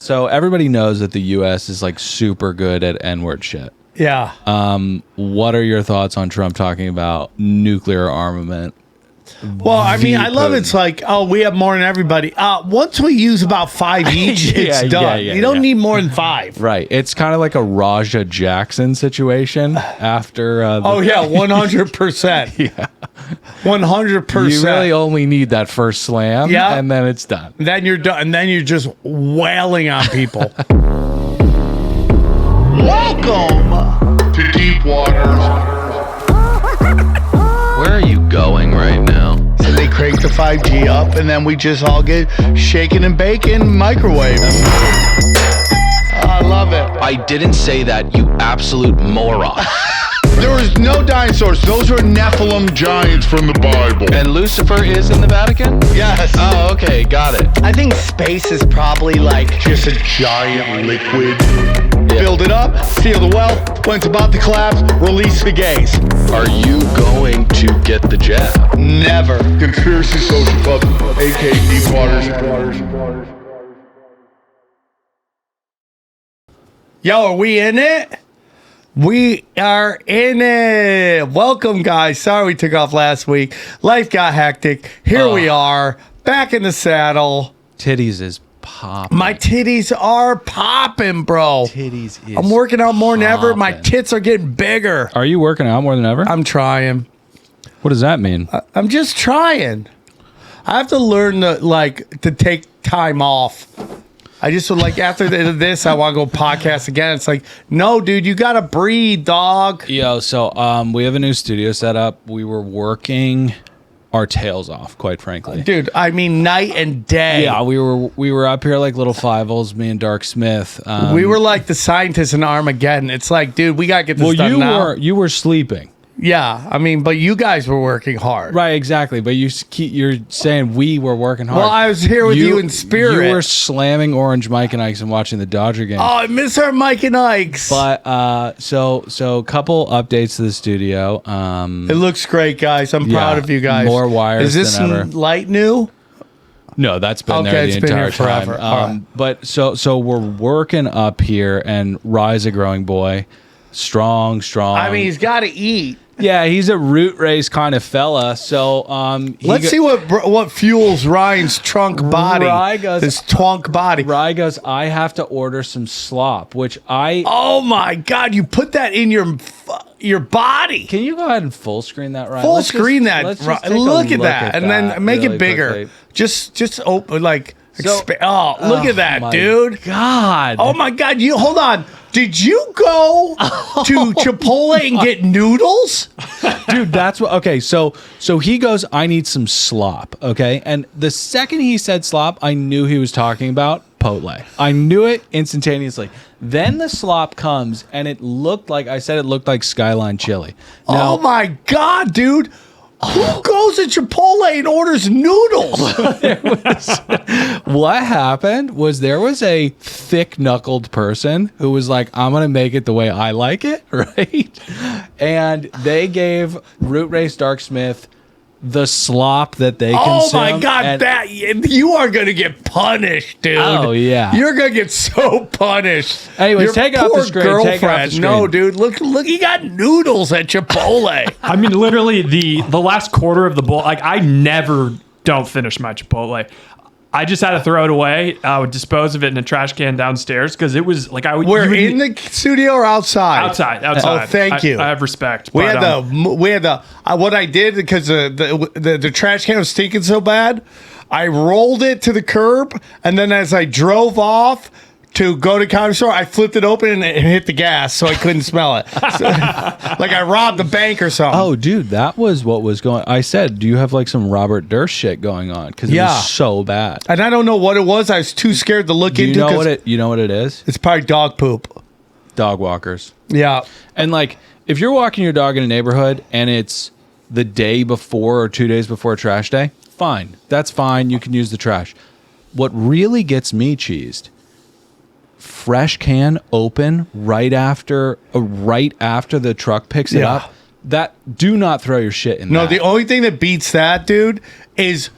So everybody knows that the U.S. is like super good at N-word shit. Yeah. What are your thoughts on Trump talking about nuclear armament? Well, I mean, I love it's like, oh, we have more than everybody. Once we use about 5 each, it's done. You don't need more than 5. Right. It's kind of like a Raja Jackson situation after. 100%. Yeah. 100%. You really only need that first slam, and then it's done. Then you're done, and then you're just wailing on people. Welcome to Deep Waters. Where are you going right now? So they crank the 5G up, and then we just all get shaken and baking microwave. I love it. I didn't say that, you absolute moron. There was no dinosaurs. Those were Nephilim giants from the Bible. And Lucifer is in the Vatican? Yes. Oh, okay, got it. I think space is probably like Just a giant liquid. Filled it up, seal the well, when it's about to collapse, release the gays. Are you going to get the jab? Never. Conspiracy Social Club, aka Deep Waters. Yo, are we in it? We are in it. Welcome, guys. Sorry we took off last week. Life got hectic. Here we are, back in the saddle. Titties is popping. My titties are popping, bro. Titties is I'm working out more than ever. My popping. tits are getting bigger. Are you working out more than ever? I'm trying. What does that mean? I'm just trying. I have to learn to take time off. I just would like after this, I want to go podcast again. It's like, no, dude, you gotta breathe, dog. Yo, so we have a new studio set up. We were working our tails off, quite frankly. Dude, I mean night and day. Yeah, we were up here like little five-ols, me and Dark Smith. We were like the scientists in Armageddon. It's like, dude, we gotta get this done now. You were sleeping. Yeah, I mean, but you guys were working hard. Right, exactly. But you're saying we were working hard. Well, I was here with you in spirit. You were slamming Orange Mike and Ike's and watching the Dodger game. Oh, I miss our Mike and Ike's. But so a couple updates to the studio. It looks great, guys. I'm proud of you guys. More wires Is this than ever. light new? No, that's been there the it's been entire here forever. time. All right. But so we're working up here, and Rye's a growing boy, strong. I mean, he's got to eat. Yeah, he's a root race kind of fella. So let's see what fuels Ryan's trunk body. His twunk body. Rye goes, I have to order some slop, which I. Oh my God! You put that in your body. Can you go ahead and full screen that, Ryan? Full screen that. Let's just take Look a at that, and then make really it bigger. quickly. Just open like. So- look at that, my dude! God. Oh my God! You hold on. Did you go to Chipotle and get noodles? Dude, that's what. Okay, so he goes, I need some slop. Okay, and the second he said slop, I knew he was talking about Chipotle. I knew it instantaneously. Then the slop comes, and it looked like it looked like Skyline chili. Now, Oh my God, dude! Who goes to Chipotle and orders noodles? what happened was there was a thick-knuckled person who was like, I'm going to make it the way I like it, right? And they gave Root Race Dark Smith the slop that they consume. Oh my God, that you are going to get punished, dude. Oh, yeah. You're going to get so punished. Anyways, Your take it off the poor screen, take it off the girlfriend. screen. No, dude, look, he got noodles at Chipotle. I mean, literally the last quarter of the bowl. Like, I never don't finish my Chipotle. I just had to throw it away. I would dispose of it in a trash can downstairs because it was like We're in the studio or outside? outside. Oh, thank you. I have respect. We but, had the what I did because the trash can was stinking so bad, I rolled it to the curb, and then as I drove off to go to Comedy Store, I flipped it open and hit the gas so I couldn't smell it. So, like I robbed the bank or something. Oh, dude, that was what was going. I said, do you have like some Robert Durst shit going on? Because it was so bad. And I don't know what it was. I was too scared to look into. You know what it is? It's probably dog poop. Dog walkers. Yeah. And like, if you're walking your dog in a neighborhood and it's the day before or 2 days before trash day, fine. That's fine. You can use the trash. What really gets me cheesed, fresh can open right after the truck picks it up. Do not throw your shit in there. No, the only thing that beats that, dude, is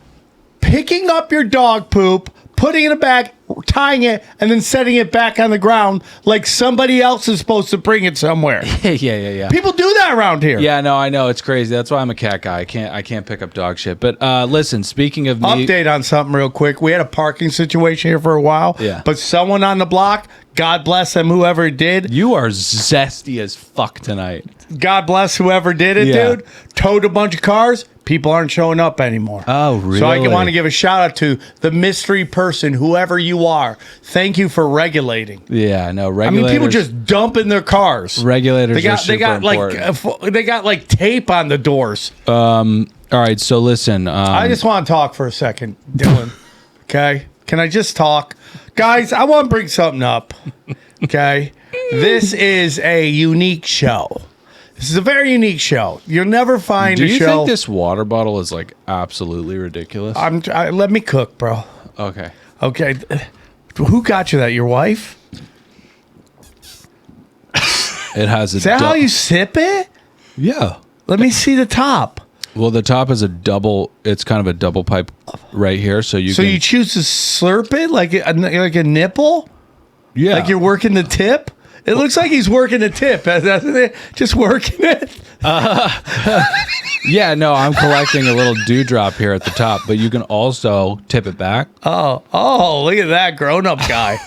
picking up your dog poop, putting it in a bag, tying it, and then setting it back on the ground like somebody else is supposed to bring it somewhere. yeah. People do that around here. Yeah, no, I know it's crazy. That's why I'm a cat guy. I can't pick up dog shit. But listen, speaking of me, Update on something real quick. We had a parking situation here for a while. Yeah. But someone on the block, God bless them, whoever did. you are zesty as fuck tonight. God bless whoever did it, Yeah. dude. Towed a bunch of cars. People aren't showing up anymore. Oh, really? So I want to give a shout out to the mystery person, whoever you are. Thank you for regulating. Yeah, no, I regulators. mean, people just dump in their cars. regulators They are got super important. they got like tape on the doors. All right, so listen. I just want to talk for a second, Dylan. Okay, can I just talk, guys? I want to bring something up. Okay, this is a unique show. This is a very unique show. You'll never find do a you show. think this water bottle is like absolutely ridiculous? Let me cook, bro. Okay. Okay, who got you that? Your wife? It has a Is that how you sip it? Yeah. Let me see the top. Well, the top is a double. It's kind of a double pipe right here, so you. So can, you choose to slurp it like a nipple? yeah. Like you're working the tip? It looks like he's working the tip, doesn't it? Just working it. Yeah, no, I'm collecting a little dewdrop here at the top, but you can also tip it back. Oh, look at that grown-up guy.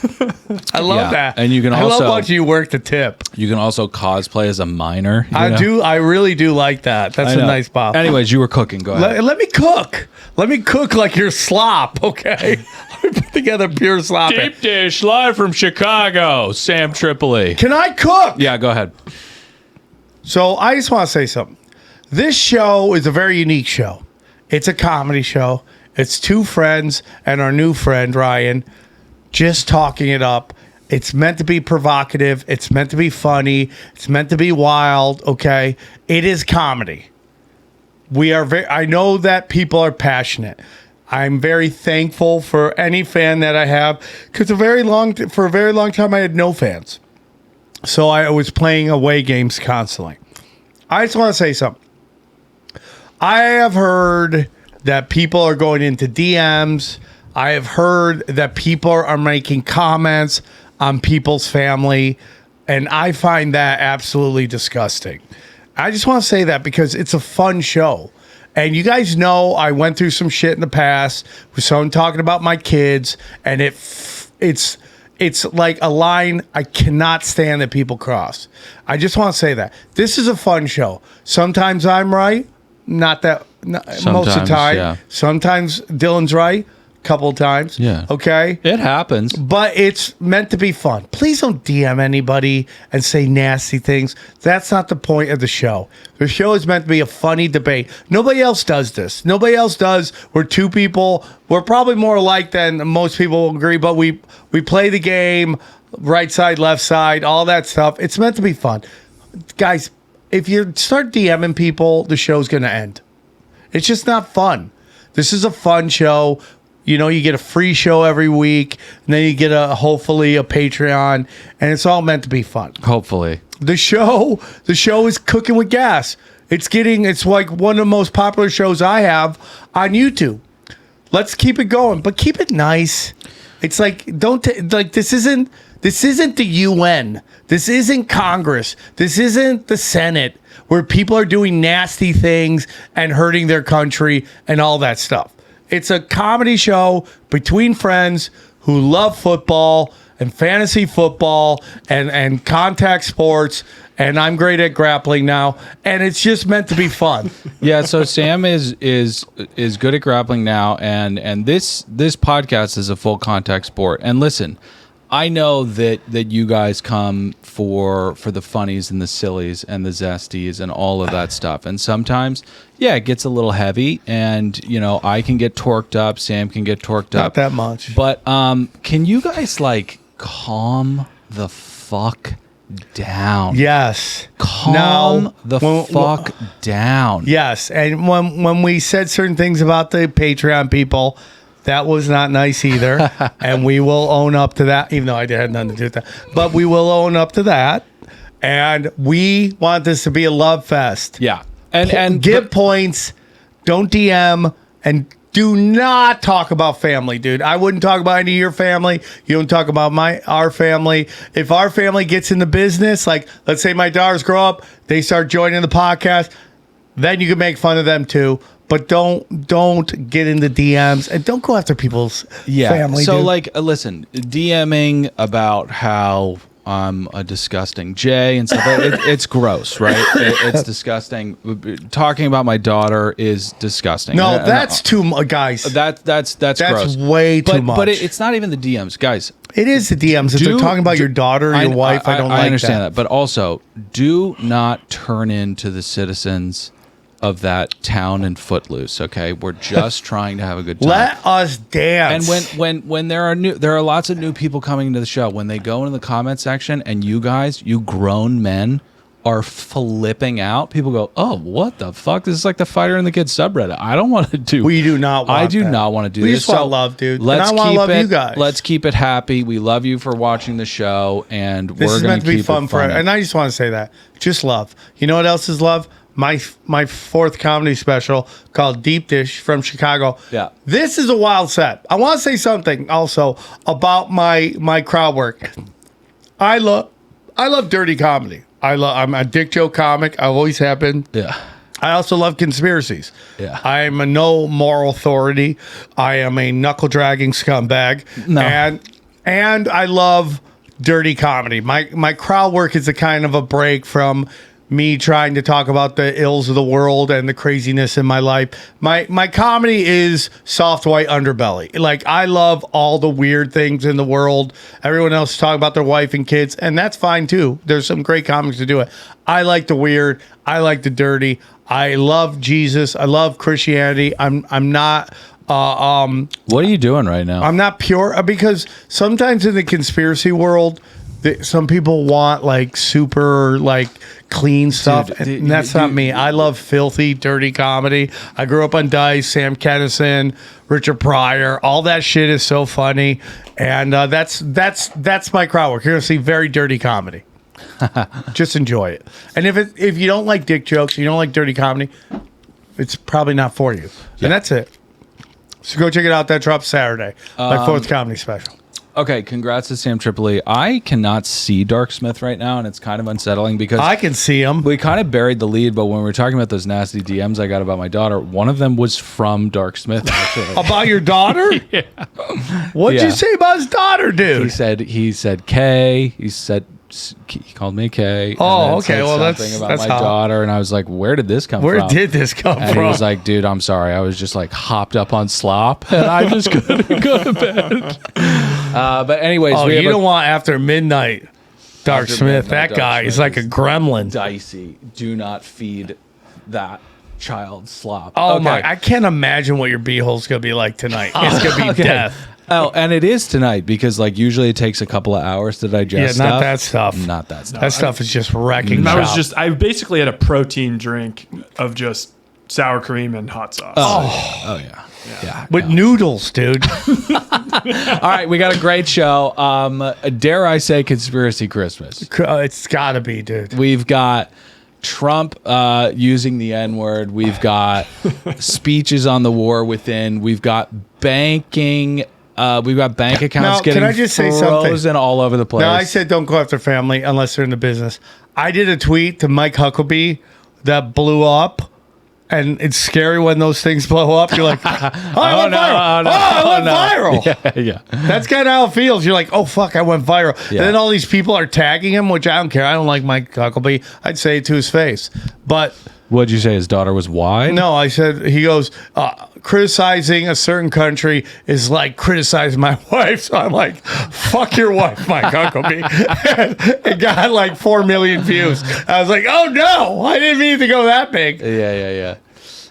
I love Yeah, that. and you can I also- love watching you work the tip. You can also cosplay as a miner. you know? I really do like that. That's I a know. nice pop. Anyways, you were cooking. Go ahead. Let me cook. Let me cook like your slop, okay? Let me put together pure slop. Deep dish live from Chicago. Sam Tripoli. Can I cook? Yeah, go ahead. So I just want to say something. This show is a very unique show. It's a comedy show. It's two friends and our new friend, Ryan, just talking it up. It's meant to be provocative. It's meant to be funny. It's meant to be wild, okay? It is comedy. I know that people are passionate. I'm very thankful for any fan that I have because for a very long time I had no fans. So I was playing away games constantly. I just want to say something. I have heard that people are going into DMs. I have heard that people are making comments on people's family, and I find that absolutely disgusting. I just want to say that because it's a fun show. And you guys know I went through some shit in the past with someone talking about my kids, and it's like a line I cannot stand that people cross. I just want to say that. This is a fun show. Sometimes I'm right. Most of the time. Yeah. Sometimes Dylan's right. A couple of times. Yeah. Okay? It happens. But it's meant to be fun. Please don't DM anybody and say nasty things. That's not the point of the show. The show is meant to be a funny debate. Nobody else does this. Nobody else does. We're two people. We're probably more alike than most people will agree, but we play the game, right side, left side, all that stuff. It's meant to be fun. Guys, if you start DMing people, the show's going to end. It's just not fun. This is a fun show. You know, you get a free show every week, and then you get hopefully a Patreon, and it's all meant to be fun. Hopefully. The show is cooking with gas. It's like one of the most popular shows I have on YouTube. Let's keep it going, but keep it nice. It's like this isn't the UN. This isn't Congress. This isn't the Senate where people are doing nasty things and hurting their country and all that stuff. It's a comedy show between friends who love football and fantasy football and contact sports. And I'm great at grappling now, and it's just meant to be fun. Yeah, so Sam is good at grappling now, and this podcast is a full contact sport. And listen, I know that you guys come for the funnies and the sillies and the zesties and all of that stuff. And sometimes, yeah, it gets a little heavy, and I can get torqued up, Sam can get torqued up. Not that much. But can you guys calm the fuck down? Yes. Calm the fuck down. Yes. And when we said certain things about the Patreon people, that was not nice either. And we will own up to that, even though I had nothing to do with that. But we will own up to that. And we want this to be a love fest. Yeah. And Give points. Don't DM. And Do not talk about family, dude. I wouldn't talk about any of your family. You don't talk about our family. If our family gets into business, like let's say my daughters grow up, they start joining the podcast, then you can make fun of them too. But don't get into DMs and don't go after people's family. So dude. listen, DMing about how I'm a disgusting Jay and stuff. It's gross, right? It's disgusting. Talking about my daughter is disgusting. No, that's too much, guys. That's gross. That's way too much. But it's not even the DMs, guys. It is the DMs. If they're talking about your daughter or your wife, I don't like that. I understand that. But also, do not turn into the citizens of that town in Footloose. Okay, we're just trying to have a good time. Let us dance. And when there are lots of new people coming into the show. When they go into the comment section, and you guys, you grown men, are flipping out. People go, "Oh, what the fuck? This is like the Fighter and the Kid subreddit." I don't want to do. We do not. Want I do that. not want to do we this. just want love, dude. Let's and I want to love you guys. Let's keep it happy. We love you for watching the show, and This we're is going meant to to be keep fun it for. funny. And I just want to say that, just love. You know what else is love? My fourth comedy special called Deep Dish from Chicago. Yeah. This is a wild set. I want to say something also about my crowd work. I love dirty comedy. I'm a dick joke comic. I always have been. Yeah. I also love conspiracies. Yeah. I am a no moral authority. I am a knuckle dragging scumbag. No. And I love dirty comedy. My crowd work is a kind of a break from me trying to talk about the ills of the world and the craziness in my life. My comedy is soft white underbelly. Like, I love all the weird things in the world. Everyone else is talking about their wife and kids, and that's fine too. There's some great comics to do it. I like the weird. I like the dirty. I love Jesus. I love Christianity. I'm not What are you doing right now? I'm not pure, because sometimes in the conspiracy world, some people want like super like clean stuff, and that's not me. I love filthy, dirty comedy. I grew up on Dice, Sam Kinison, Richard Pryor. All that shit is so funny, and that's my crowd work. You're gonna see very dirty comedy. Just enjoy it. And if you don't like dick jokes, you don't like dirty comedy, it's probably not for you. Yeah. And that's it. So go check it out. That drops Saturday. My fourth comedy special. Okay, congrats to Sam Tripoli. I cannot see Dark Smith right now, and it's kind of unsettling because I can see him. we kind of buried the lead, but when we were talking about those nasty DMs I got about my daughter, one of them was from Dark Smith, actually. About your daughter? Yeah. What'd you say about his daughter, dude? he said K. He called me K. Oh, okay. Well, something about my daughter, and I was like, "Where did this come from?" Where did this come and from? he was like, "Dude, I'm sorry. I was just like hopped up on slop, and I just couldn't go to bed." But anyways, you don't want after midnight, Dark After Smith. midnight, That guy Dark is Smith like a gremlin. dicey. Do not feed that child slop. Oh Okay. my! I can't imagine what your beehole's gonna be like tonight. It's gonna be Okay. death. Oh, and it is tonight because like usually it takes a couple of hours to digest. Yeah, not that stuff. Not that stuff. That stuff is just wrecking. I basically had a protein drink of just sour cream and hot sauce. Oh yeah. with noodles, dude. All right, we got a great show. Dare I say conspiracy Christmas? It's gotta be, dude. We've got Trump using the N-word. We've got speeches on the war within. We've got banking. We've got bank accounts Now, getting can I just say something? frozen all over the place. No, I said don't go after family unless they're in the business. I did a tweet to Mike Huckabee that blew up. And it's scary when those things blow up. You're like, I went viral. Yeah. That's kind of how it feels. You're like, oh, fuck, I went viral. Yeah. And then all these people are tagging him, which I don't care. I don't like Mike Huckabee. I'd say it to his face. But What'd you say? His daughter was wide? no, I said, he goes, criticizing a certain country is like criticizing my wife. So I'm like, fuck your wife, Mike Huckabee. It got like 4 million views. I was like, oh no, I didn't mean to go that big. Yeah.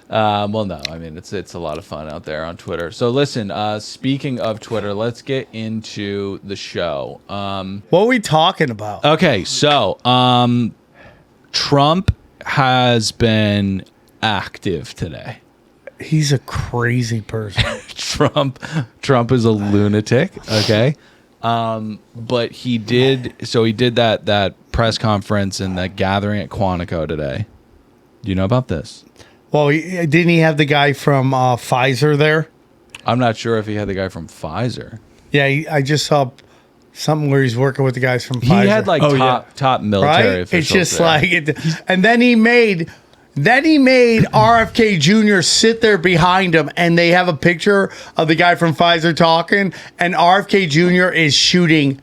Well, no, I mean, it's a lot of fun out there on Twitter. So listen, speaking of Twitter, let's get into the show. What are we talking about? Okay, so Trump has been active today. He's a crazy person. Trump is a lunatic, okay? But he did that press conference and that gathering at Quantico today. Do you know about this? Well, didn't he have the guy from Pfizer there? I'm not sure if he had the guy from Pfizer. Yeah, I just saw something where he's working with the guys from He Pfizer. had like top military right? officials. It's just there. like it, and then he made RFK Jr. sit there behind him, and they have a picture of the guy from Pfizer talking, and RFK Jr. is shooting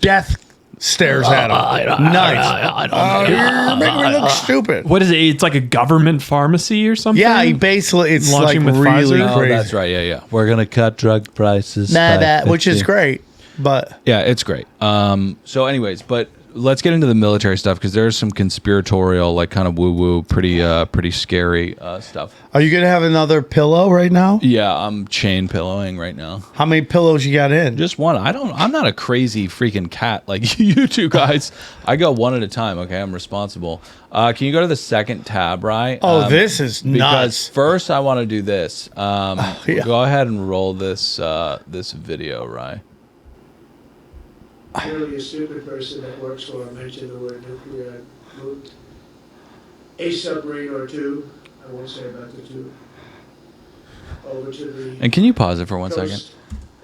death stares at him. Nice. You're making me look stupid. What is it? It's like a government pharmacy or something? Yeah, he basically it's like Launching with really Pfizer? Oh, crazy. that's right. Yeah. We're gonna cut drug prices. Which is great, but Yeah, it's great. So, anyways, but let's get into the military stuff because there's some conspiratorial, like kind of woo-woo, pretty scary stuff. are you gonna have another pillow right now? Yeah, I'm chain pillowing right now. How many pillows you got in? Just one. I'm not a crazy freaking cat like you two guys. I go one at a time. Okay, I'm responsible. Can you go to the second tab, Rye? This is Because nuts. first I want to do this. yeah. Go ahead and roll this this video, Rye. Merely a stupid person that works for him mentioned the word nuclear. I moved a submarine or two, I won't say about the two, over to the And can you pause it for 1 second? coast.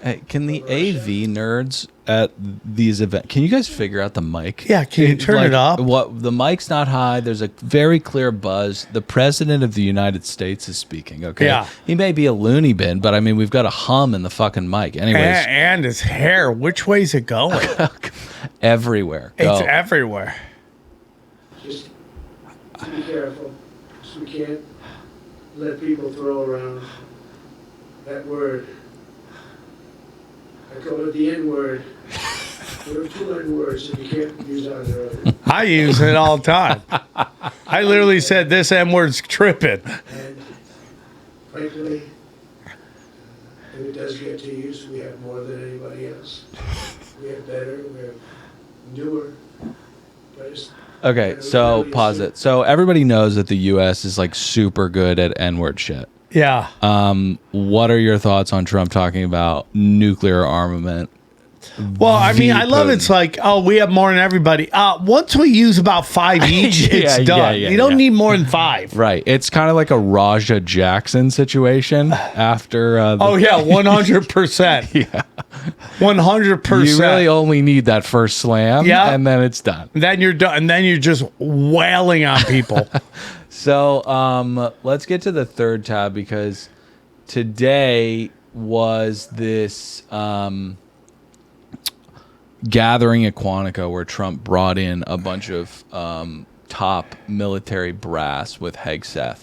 Hey, can the AV nerds at these events, can you guys figure out the mic? Yeah, can you turn it up? What the mic's not high. There's a very clear buzz. The president of the United States is speaking. Okay, Yeah. he may be a loony bin, but I mean we've got a hum in the fucking mic. Anyways, And his hair. Which way's it going? everywhere. Go. It's everywhere. Just be careful, 'cause we can't let people throw around that word. I call it the N-word. There are two N-words that you can't use either of them. I use it all the time. I literally said this M-word's tripping. And frankly, if it does get to use, we have more than anybody else. We have better, we have newer. But it's Okay, so pause it. So everybody knows that the U.S. is like super good at N-word shit. Yeah. What are your thoughts on Trump talking about nuclear armament? Well, I mean, I love Putin. it's like, oh, we have more than everybody. Once we use about 5 each, it's done. You don't need more than 5. Right. It's kind of like a Raja Jackson situation after. Oh yeah, 100%. yeah. 100%. You really only need that first slam, Yeah. and then it's done. Then you're done. And then you're just wailing on people. So let's get to the third tab because today was this gathering at Quantico where Trump brought in a bunch of top military brass with Hegseth.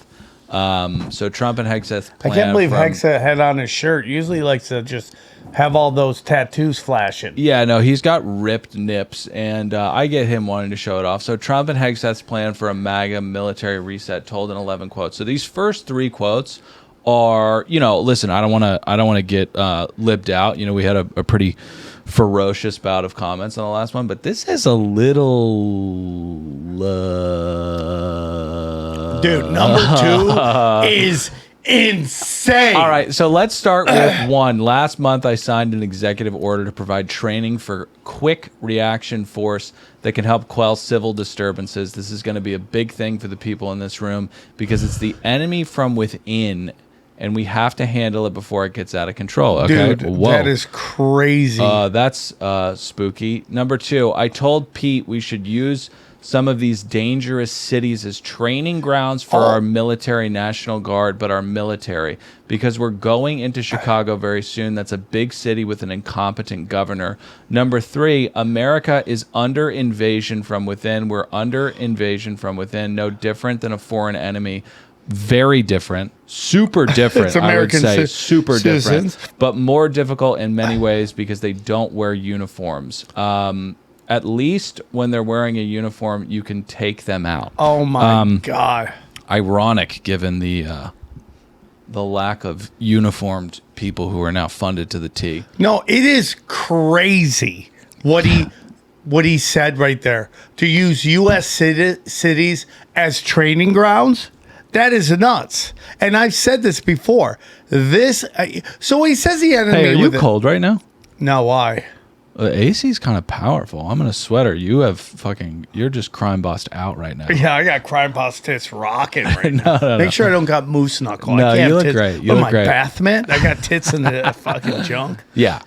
So Trump and Hegseth I can't believe Hexa had on his shirt. Usually he likes to just have all those tattoos flashing. Yeah, no, he's got ripped nips, and I get him wanting to show it off. So Trump and Hegseth's plan for a MAGA military reset told in 11 quotes. So these first 3 quotes are, listen, I don't want to get libbed out. We had a pretty ferocious bout of comments on the last one, but this is a little Dude, number 2 is insane. All right, so let's start with 1. Last month, I signed an executive order to provide training for quick reaction force that can help quell civil disturbances. This is going to be a big thing for the people in this room because it's the enemy from within, and we have to handle it before it gets out of control. Okay? Dude, that is crazy. That's spooky. Number 2, I told Pete we should use some of these dangerous cities as training grounds for our military, National Guard, but our military, because we're going into Chicago very soon. That's a big city with an incompetent governor. Number 3, America is under invasion from within. We're under invasion from within, no different than a foreign enemy. Very different, super different. It's American I would say super citizens. different, but more difficult in many ways because they don't wear uniforms. At least when they're wearing a uniform, you can take them out. Oh my God. Ironic, given the lack of uniformed people who are now funded to the T. No, it is crazy what he said right there. To use U.S. cities as training grounds, that is nuts. And I've said this before. So he says the enemy. Hey, are you with it. cold right now? No, why? AC's kind of powerful. I'm in a sweater. You're just crime bossed out right now. Yeah, I got crime boss tits rocking right now. No. Make sure I don't got moose knuckle. No, I can't you have look tits. great. You What look am I, great. bath mitt? I got tits in the fucking junk. Yeah.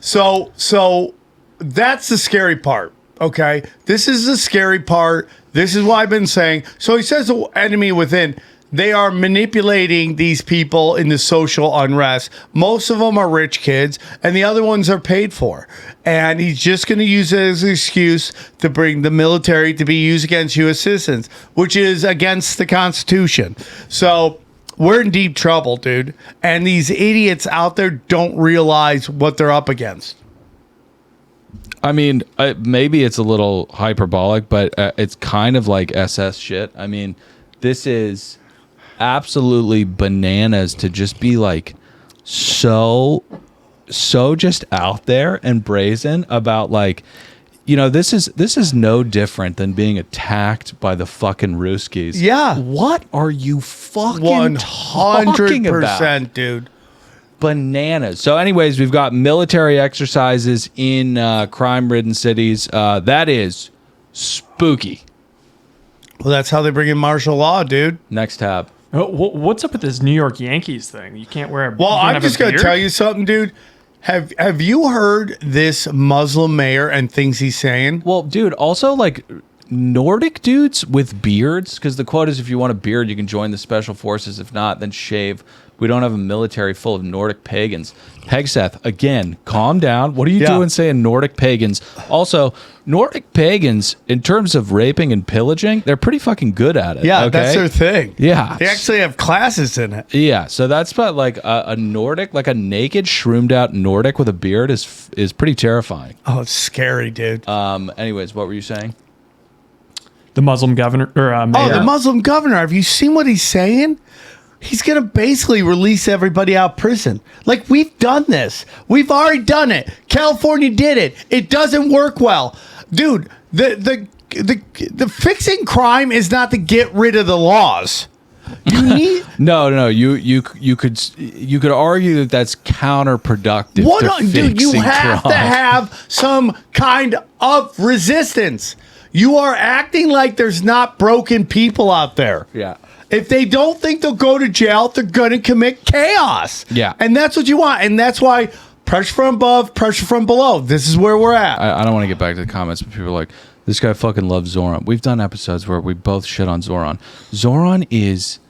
So that's the scary part. Okay, this is the scary part. This is what I've been saying. So he says the enemy within. They are manipulating these people in the social unrest. Most of them are rich kids, and the other ones are paid for. And he's just going to use it as an excuse to bring the military to be used against U.S. citizens, which is against the Constitution. So we're in deep trouble, dude. And these idiots out there don't realize what they're up against. I mean, maybe it's a little hyperbolic, but it's kind of like SS shit. I mean, this is absolutely bananas to just be like so just out there and brazen about like, you know, this is no different than being attacked by the fucking Ruskies. Yeah. What are you fucking talking about? 100%, dude. Bananas. So anyways, we've got military exercises in crime-ridden cities. That is spooky. Well, that's how they bring in martial law, dude. Next tab. What's up with this New York Yankees thing? You can't wear a Well, I'm just going to tell you something, dude. Have you heard this Muslim mayor and things he's saying? Well, dude, also like Nordic dudes with beards, because the quote is if you want a beard, you can join the special forces. If not, then shave. We don't have a military full of Nordic pagans. Pegseth, again, calm down. What are you doing saying Nordic pagans? Also, Nordic pagans, in terms of raping and pillaging, they're pretty fucking good at it. Yeah, okay? that's their thing. Yeah. They actually have classes in it. Yeah, so that's about like a Nordic, like a naked, shroomed out Nordic with a beard is pretty terrifying. Oh, it's scary, dude. Anyways, what were you saying? The Muslim governor or mayor. Oh, the Muslim governor. Have you seen what he's saying? He's going to basically release everybody out of prison. Like, we've done this. We've already done it. California did it. It doesn't work well. Dude, the fixing crime is not to get rid of the laws. You need No. You could argue that that's counterproductive. dude, you have to have some kind of resistance. You are acting like there's not broken people out there. Yeah. If they don't think they'll go to jail, they're going to commit chaos. Yeah. And that's what you want. And that's why pressure from above, pressure from below. This is where we're at. I don't want to get back to the comments, but people are like, this guy fucking loves Zoran. We've done episodes where we both shit on Zoran. Zoran is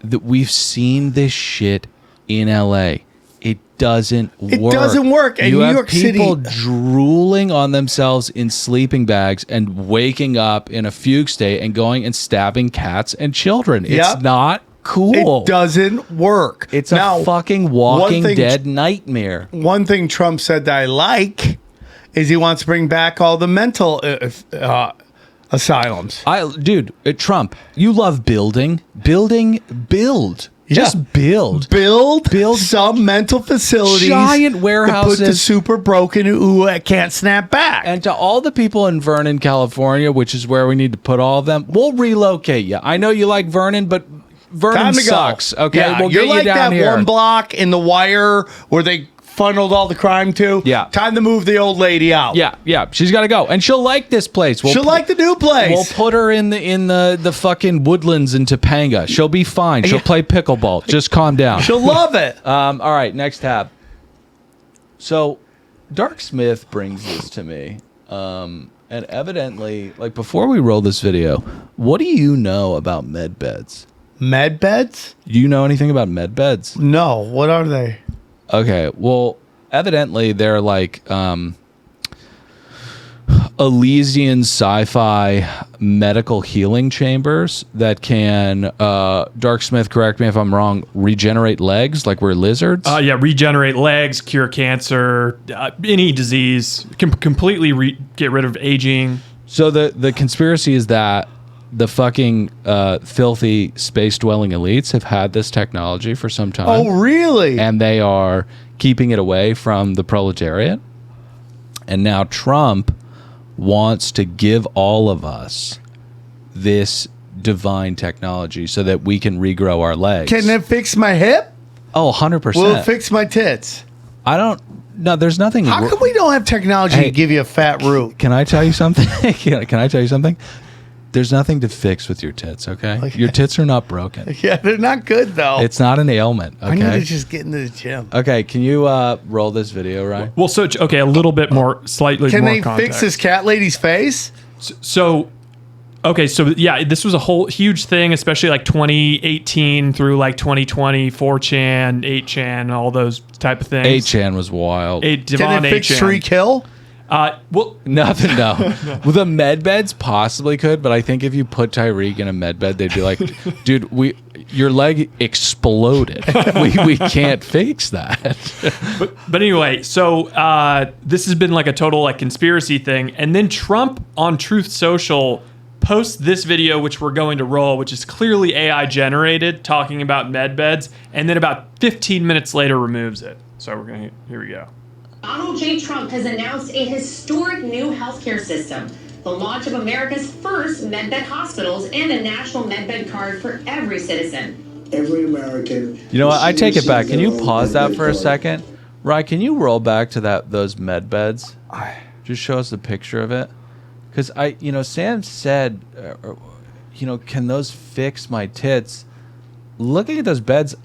that we've seen this shit in LA. It doesn't work. It doesn't work. And you New have York City, people drooling on themselves in sleeping bags and waking up in a fugue state and going and stabbing cats and children. Yep. It's not cool. it doesn't work. It's now, a fucking Walking one thing- Dead nightmare. One thing Trump said that I like is he wants to bring back all the mental asylums. Trump, you love building. Build. Just build. Build some mental facilities. Giant to put the warehouses. super broken who can't snap back. And to all the people in Vernon, California, which is where we need to put all of them, we'll relocate you. I know you like Vernon, but Vernon Time to sucks. go. Okay, Yeah, we'll you're get you like down that here. one block in The Wire where they funneled all the crime to. Yeah. Time to move the old lady out. Yeah, she's got to go, and she'll like this place. She'll like the new place. We'll put her in the fucking woodlands in Topanga. She'll be fine. She'll play pickleball. Just calm down. She'll love it. All right, next tab. So, Dark Smith brings this to me, and evidently, like before we roll this video, what do you know about med beds? Med beds? Do you know anything about med beds? No. What are they? Okay, well, evidently they're like Elysian sci-fi medical healing chambers that can, Dark Smith, correct me if I'm wrong, regenerate legs like we're lizards? Regenerate legs, cure cancer, any disease, can completely get rid of aging. So the conspiracy is that the fucking filthy space-dwelling elites have had this technology for some time. Oh, really? And they are keeping it away from the proletariat. And now Trump wants to give all of us this divine technology so that we can regrow our legs. Can it fix my hip? Oh, 100%. Will it fix my tits? I don't No, there's nothing. How come we don't have technology to give you a fat root? Can I tell you something? Can I tell you something? There's nothing to fix with your tits, okay? Your tits are not broken. Yeah, they're not good, though. It's not an ailment, okay? I need to just get into the gym. Okay, can you roll this video, Ryan? Well, so okay, a little bit more, slightly Can more they context. fix this cat lady's face? So, okay, so yeah, this was a whole huge thing, especially like 2018 through like 2020, 4chan, 8chan, all those type of things. 8chan was wild. Can it fix Shriek Hill? Well, Nothing, no. Well, the med beds possibly could, but I think if you put Tyreek in a med bed, they'd be like, dude, your leg exploded. We can't fix that. But anyway, so this has been like a total like conspiracy thing, and then Trump on Truth Social posts this video, which we're going to roll, which is clearly AI generated, talking about med beds, and then about 15 minutes later removes it. So here we go. Donald J. Trump has announced a historic new healthcare system, the launch of America's first medbed hospitals and a national medbed card for every citizen. Every American. You know what? I take it back. Can you their own pause that medbed for a card. second? Ryan, can you roll back to those med beds? Just show us a picture of it. Because Sam said, can those fix my tits? Looking at those beds,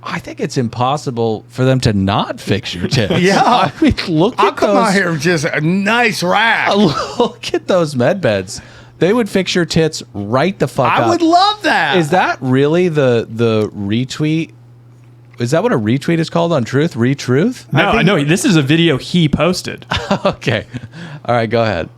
I think it's impossible for them to not fix your tits. Yeah. I mean, look I'll at come those. out here with just a nice rack. Look at those med beds. They would fix your tits right the fuck up. I would love that. Is that really the retweet? Is that what a retweet is called on Truth? Retruth? No, this is a video he posted. Okay. All right, go ahead.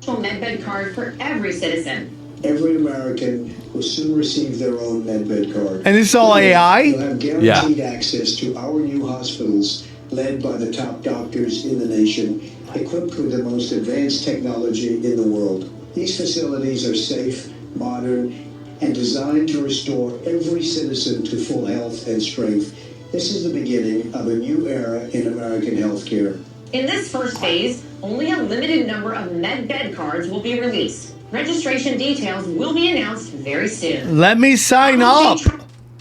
National medbed card for every citizen. Every American will soon receive their own medbed card. And this is all AI? You'll have guaranteed access to our new hospitals, led by the top doctors in the nation, equipped with the most advanced technology in the world. These facilities are safe, modern, and designed to restore every citizen to full health and strength. This is the beginning of a new era in American healthcare. In this first phase, only a limited number of medbed cards will be released. Registration details will be announced very soon. Let me sign up.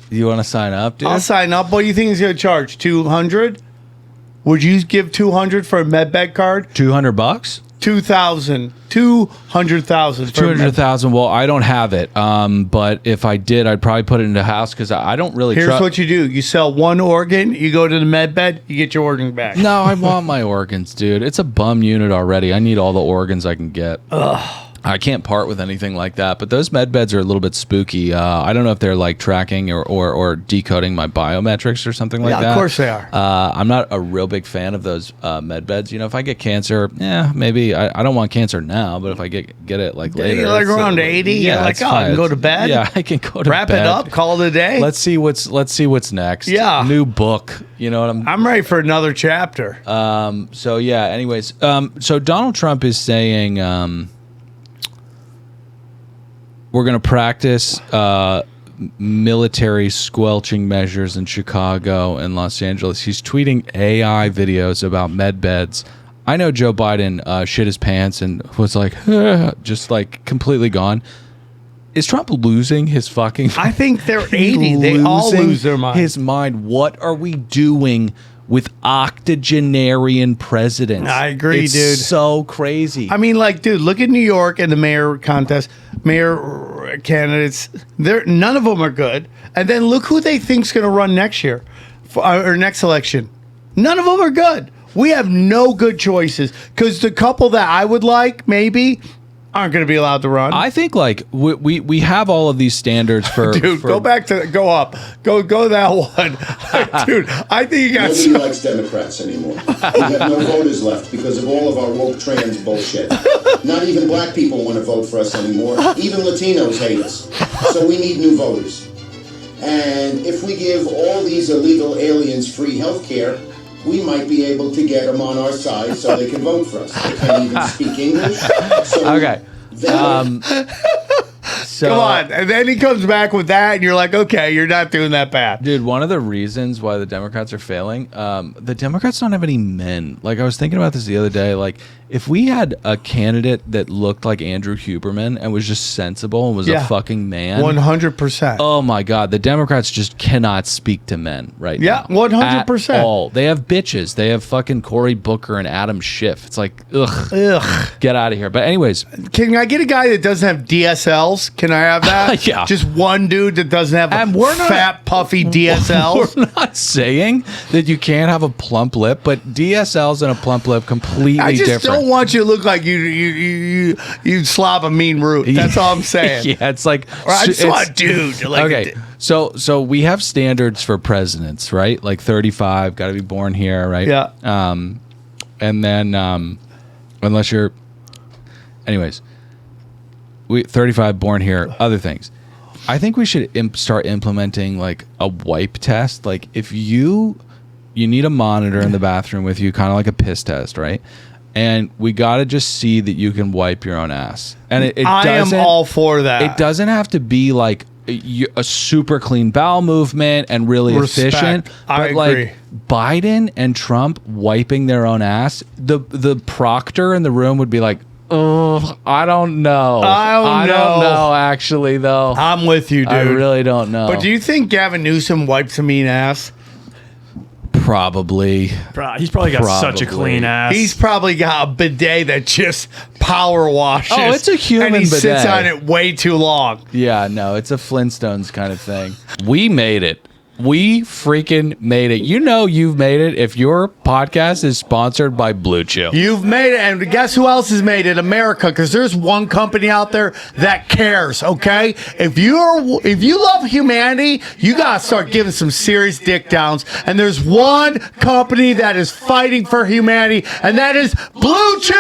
You want to sign up, dude? I'll sign up. What do you think he's going to charge? $200? Would you give $200 for a medbed card? $200? $2,000. $200,000. 200,000. Well, I don't have it. But if I did, I'd probably put it in the house because I don't really Here's what you do. You sell one organ, you go to the med bed, you get your organ back. No, I want my organs, dude. It's a bum unit already. I need all the organs I can get. Ugh. I can't part with anything like that. But those med beds are a little bit spooky. I don't know if they're like tracking or decoding my biometrics or something like that. Of course they are. I'm not a real big fan of those med beds. If I get cancer, maybe I don't want cancer now. But if I get it like later, You're like around 80. Yeah, you're like, it's I fine. can go to bed. Yeah, I can go to wrap bed. it up, call it a day. Let's see what's next. Yeah. New book. You know what I'm ready for another chapter. So yeah. Anyways, so Donald Trump is saying. We're going to practice military squelching measures in Chicago and Los Angeles. He's tweeting AI videos about med beds. I know Joe Biden shit his pants and was like, just like completely gone. Is Trump losing his fucking... I think they're 80. They all lose their mind. His mind. What are we doing with octogenarian presidents? I agree, it's dude. So crazy. I mean, like, dude, look at New York and the mayor contest, mayor candidates. None of them are good. And then look who they think's going to run next year or next election. None of them are good. We have no good choices because the couple that I would like maybe aren't going to be allowed to run. I think like we have all of these standards for dude. Go up. Go that one, dude. I think you got. Nobody likes Democrats anymore. We have no voters left because of all of our woke trans bullshit. Not even black people want to vote for us anymore. Even Latinos hate us. So we need new voters. And if we give all these illegal aliens free health care, we might be able to get them on our side so they can vote for us. They can't even speak English. So okay. Come on. And then he comes back with that, and you're like, okay, you're not doing that bad. Dude, one of the reasons why the Democrats are failing, the Democrats don't have any men. Like, I was thinking about this the other day. Like, if we had a candidate that looked like Andrew Huberman and was just sensible and was a fucking man. 100%. Oh, my God. The Democrats just cannot speak to men right now. 100%. At all. They have bitches. They have fucking Cory Booker and Adam Schiff. It's like, ugh. Get out of here. But anyways. Can I get a guy that doesn't have DSLs? Can I have that? Yeah. Just one dude that doesn't have fat, puffy DSLs? We're not saying that you can't have a plump lip, but DSLs and a plump lip completely I just different. don't want you to look like you slob a mean root. That's all I'm saying. Yeah, it's like I just want a dude. Like okay, so we have standards for presidents, right? Like 35, got to be born here, right? Yeah. And then unless you're, anyways, 35 born here. Other things. I think we should start implementing like a wipe test. Like if you need a monitor in the bathroom with you, kind of like a piss test, right? And we got to just see that you can wipe your own ass. And I am all for that. It doesn't have to be like a super clean bowel movement and really efficient. I agree. Like Biden and Trump wiping their own ass, the proctor in the room would be like, oh, I don't know. I don't know, actually, though. I'm with you, dude. I really don't know. But do you think Gavin Newsom wipes a mean ass? Probably. He's probably got such a clean ass. He's probably got a bidet that just power washes. Oh, it's a human and he bidet. sits on it way too long. Yeah, no, it's a Flintstones kind of thing. We made it. We freaking made it. You know you've made it if your podcast is sponsored by Blue Chew. You've made it, and guess who else has made it? America, because there's one company out there that cares, okay? If you love humanity, you got to start giving some serious dick downs, and there's one company that is fighting for humanity, and that is Blue Chew!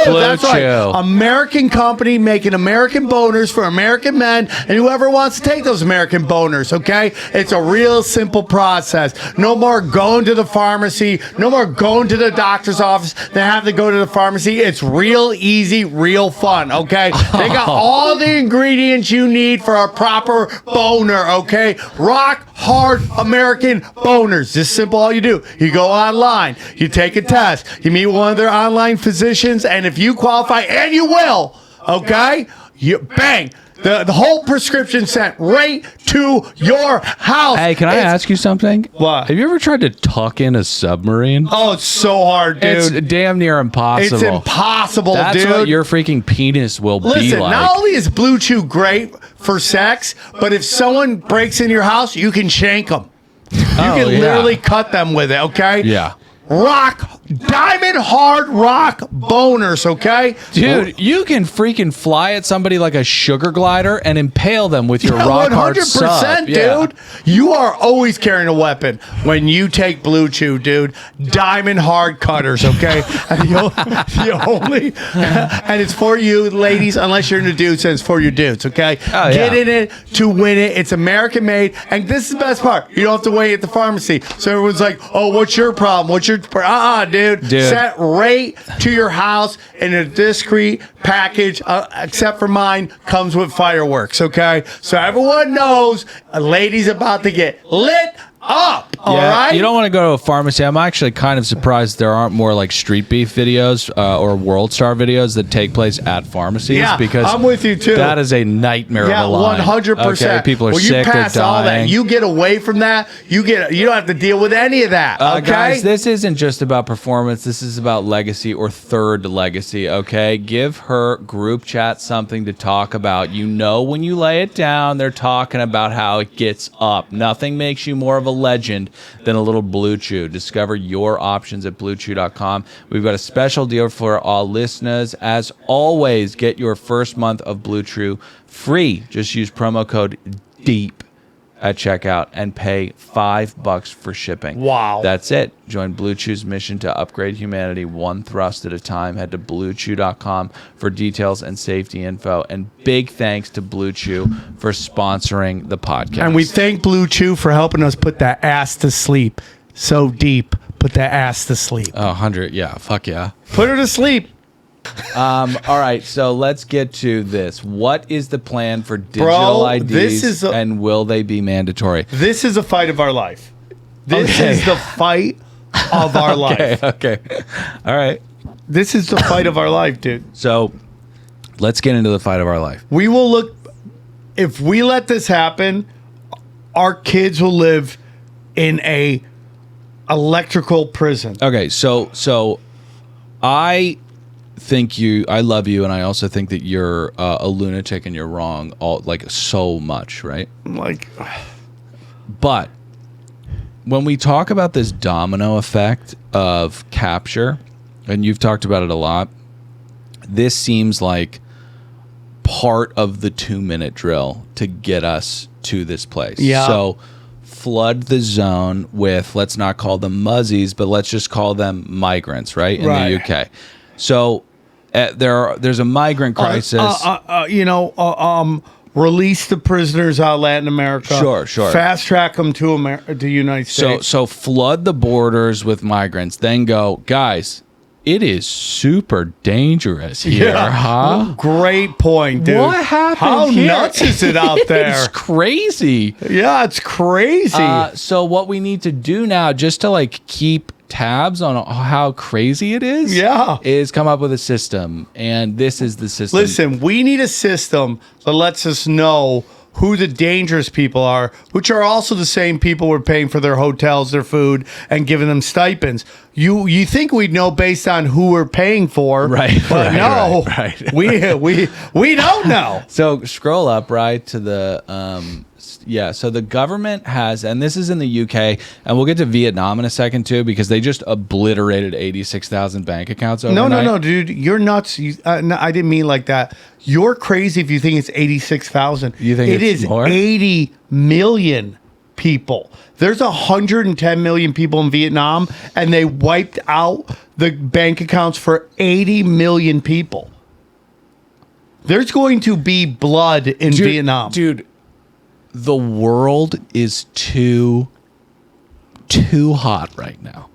That's right. American company making American boners for American men, and whoever wants to take those American boners, okay? It's a real simple process. No more going to the pharmacy. No more going to the doctor's office. They have to go to the pharmacy. It's real easy, real fun, okay? They got all the ingredients you need for a proper boner, okay? Rock hard American boners. This is simple. All you do, you go online, you take a test, you meet one of their online physicians, and if you qualify, and you will, okay? You bang. The whole prescription sent right to your house. Hey, can I ask you something? What? Have you ever tried to tuck in a submarine? Oh, it's so hard, dude. It's damn near impossible. It's impossible, That's dude. That's what your freaking penis will be like. Listen, not only is Blue Chew great for sex, but if someone breaks in your house, you can shank them. You can literally cut them with it, okay? Yeah. Diamond hard rock boners, okay? Dude, you can freaking fly at somebody like a sugar glider and impale them with your rock hard sub. 100%, dude. Yeah. You are always carrying a weapon when you take Blue Chew, dude. Diamond hard cutters, okay? And and it's for you, ladies, unless you're into dudes, and it's for your dudes, okay? Oh, Get in it to win it. It's American made, and this is the best part. You don't have to wait at the pharmacy. So everyone's like, oh, what's your problem? What's your... dude. Sent right to your house in a discreet package, except for mine, comes with fireworks, okay? So everyone knows a lady's about to get lit up, all right? You don't want to go to a pharmacy. I'm actually kind of surprised there aren't more like street beef videos or World Star videos that take place at pharmacies. Yeah, because I'm with you too. That is a nightmare of a line. 100%. Okay, people are when sick, you pass they're all dying. that, you get away from that. You don't have to deal with any of that. Okay, guys, this isn't just about performance. This is about legacy or third legacy. Okay, give her group chat something to talk about. You know, when you lay it down, they're talking about how it gets up. Nothing makes you more of a legend than a little Blue Chew. Discover your options at BlueChew.com. We've got a special deal for all listeners. As always, get your first month of Blue Chew free. Just use promo code DEEP at checkout and pay $5 for shipping. Wow. That's it. Join Blue Chew's mission to upgrade humanity one thrust at a time. Head to BlueChew.com for details and safety info. And big thanks to Blue Chew for sponsoring the podcast. And we thank Blue Chew for helping us put that ass to sleep. So deep. Put that ass to sleep. 100. Yeah. Fuck yeah. Put her to sleep. All right, so let's get to this. What is the plan for digital IDs, and will they be mandatory? This is a fight of our life. This is the fight of our life. Okay. All right. This is the fight of our life, dude. So let's get into the fight of our life. We will look. If we let this happen, our kids will live in a electrical prison. Okay, so I think I love you, and I also think that you're a lunatic and you're wrong, so much, right? But when we talk about this domino effect of capture, and you've talked about it a lot, this seems like part of the 2-minute drill to get us to this place. Yeah. So flood the zone with, let's not call them muzzies, but let's just call them migrants, right? In the UK. So there's a migrant crisis. Release the prisoners out of Latin America. Sure. Fast track them to the United States. So flood the borders with migrants. Then go, guys, it is super dangerous here, huh? Great point, dude. What happened How here? nuts is it out there? It's crazy. Yeah, it's crazy. So what we need to do now, just to keep tabs on how crazy it is, is come up with a system. And this is the system. Listen, we need a system that lets us know who the dangerous people are, which are also the same people we're paying for their hotels, their food, and giving them stipends. You think we'd know based on who we're paying for, right? But no, we don't know. So scroll up right to the so the government has, and this is in the UK, and we'll get to Vietnam in a second too, because they just obliterated 86,000 bank accounts overnight. No, dude, you're nuts. I didn't mean like that. You're crazy if you think it's 86,000. You think it it's is more? 80 million people. There's 110 million people in Vietnam, and they wiped out the bank accounts for 80 million people. There's going to be blood in Vietnam. Dude, the world is too hot right now.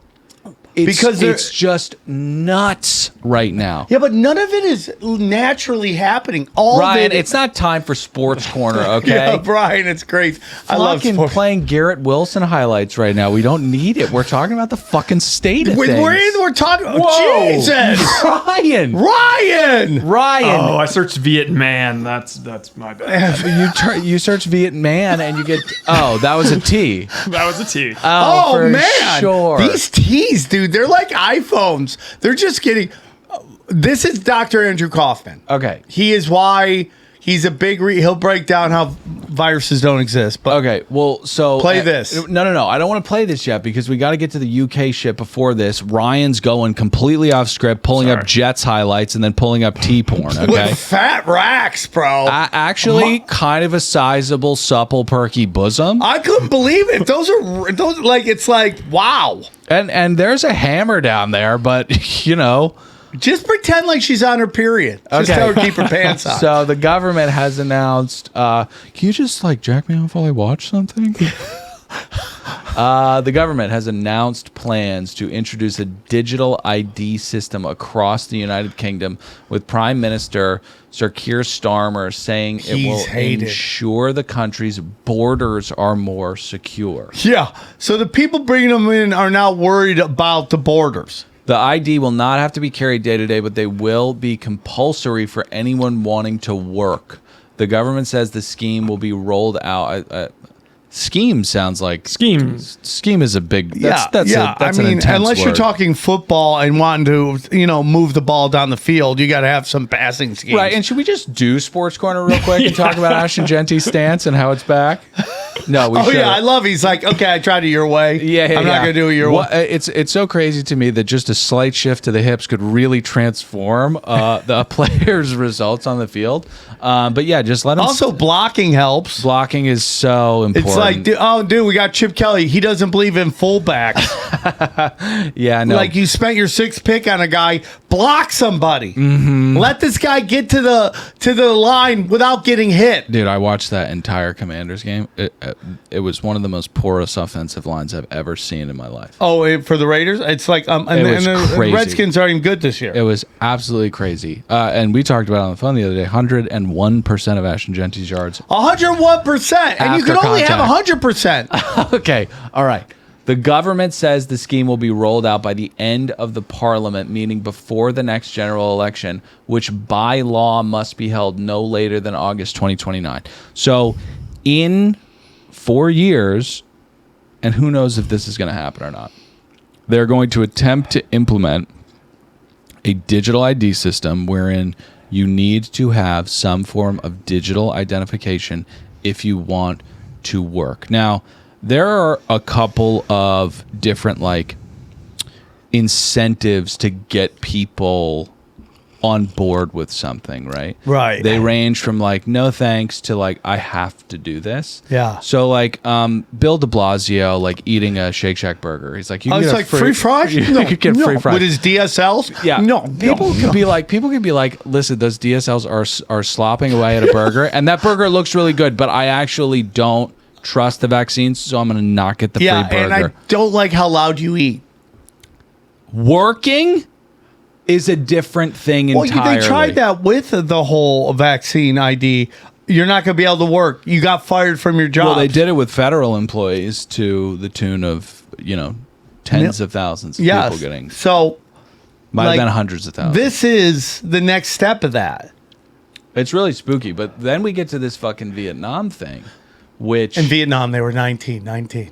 Because it's just nuts right now. Yeah, but none of it is naturally happening. Ryan, it's not time for Sports Corner, okay? Yeah, Brian, it's great. I love sports. Playing Garrett Wilson highlights right now. We don't need it. We're talking about the fucking state of things. We're talking. Whoa, Jesus, Ryan. Oh, I searched Vietman. That's my bad. You search Vietman and you get. Oh, that was a T. That was a T. Oh man, sure. These T's, dude, they're like iPhones. They're just getting. This is Dr. Andrew Kaufman. Okay, he is why he's a big. He'll break down how viruses don't exist. But okay, well, so play this. No. I don't want to play this yet because we got to get to the UK shit before this. Ryan's going completely off script, pulling up Jets highlights and then pulling up T porn. Okay, with fat racks, bro. Actually, kind of a sizable, supple, perky bosom. I couldn't believe it. Those like it's like wow. And there's a hammer down there, but you know. Just pretend like she's on her period. Just tell her to keep her pants on. So the government has announced, can you just jack me off while I watch something? The government has announced plans to introduce a digital ID system across the United Kingdom, with Prime Minister Sir Keir Starmer saying it will ensure the country's borders are more secure. Yeah. So the people bringing them in are now worried about the borders. The ID will not have to be carried day to day, but they will be compulsory for anyone wanting to work. The government says the scheme will be rolled out. Scheme sounds like scheme. Scheme is a big. That's an intense unless word. You're talking football and wanting to, move the ball down the field, you got to have some passing schemes, right? And should we just do Sports Corner real quick and talk about Ashton Genty's stance and how it's back? No, we should. Yeah, I love. He's like, okay, I tried it your way. I'm not gonna do it your way. It's so crazy to me that just a slight shift to the hips could really transform the player's results on the field. But yeah, just let him. Also, blocking helps. Blocking is so important. It's like, dude, we got Chip Kelly. He doesn't believe in fullbacks. Yeah, no. Like you spent your 6th pick on a guy, block somebody. Mm-hmm. Let this guy get to the line without getting hit. Dude, I watched that entire Commanders game. it was one of the most porous offensive lines I've ever seen in my life. Oh, for the Raiders, it's like and the Redskins aren't even good this year. It was absolutely crazy. And we talked about it on the phone the other day. 101% of Ashton Genty's yards. 101%, and you can only have 100%. Okay, all right. The government says the scheme will be rolled out by the end of the parliament, meaning before the next general election, which by law must be held no later than August 2029. So in 4 years, and who knows if this is going to happen or not, they're going to attempt to implement a digital ID system wherein you need to have some form of digital identification if you want to work. Now, there are a couple of different like incentives to get people on board with something, right? Right. They range from like no thanks to like I have to do this. Yeah. So like Bill de Blasio like eating a Shake Shack burger. He's like, you can it's get like free fries? You could get free fries with his DSLs. Yeah. No. People can be like, listen, those DSLs are slopping away at a burger, and that burger looks really good, but I actually don't trust the vaccines, so I'm going to not get the free burger. And I don't like how loud you eat. Working is a different thing entirely. They tried that with the whole vaccine ID. You're not going to be able to work. You got fired from your job. Well, they did it with federal employees to the tune of, tens of thousands of people getting. So, might have been hundreds of thousands. This is the next step of that. It's really spooky, but then we get to this fucking Vietnam thing. Which in Vietnam they were 19. 19.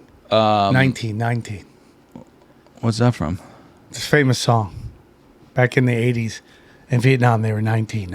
What's that from? It's a famous song. Back in the 80s. In Vietnam they were 19.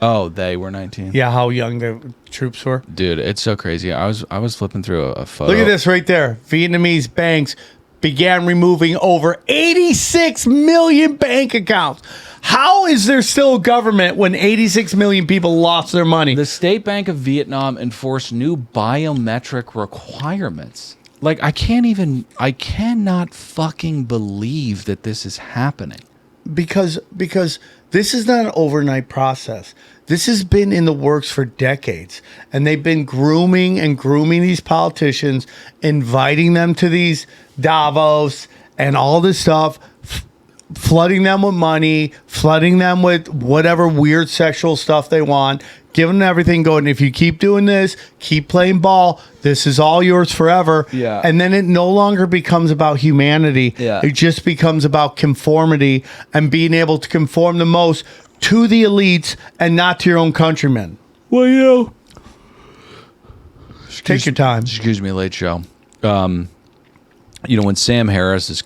Oh, they were 19. Yeah, how young the troops were. Dude, it's so crazy. I was flipping through a photo. Look at this right there. Vietnamese banks began removing over 86 million bank accounts. How is there still a government when 86 million people lost their money? The State Bank of Vietnam enforced new biometric requirements. Like, I cannot fucking believe that this is happening. Because this is not an overnight process. This has been in the works for decades. And they've been grooming these politicians, inviting them to these Davos and all this stuff, flooding them with money, flooding them with whatever weird sexual stuff they want, giving them everything, going, if you keep doing this, keep playing ball, this is all yours forever. Yeah. And then it no longer becomes about humanity. Yeah. It just becomes about conformity and being able to conform the most to the elites and not to your own countrymen. Well, take your time. Excuse me, late show. When Sam Harris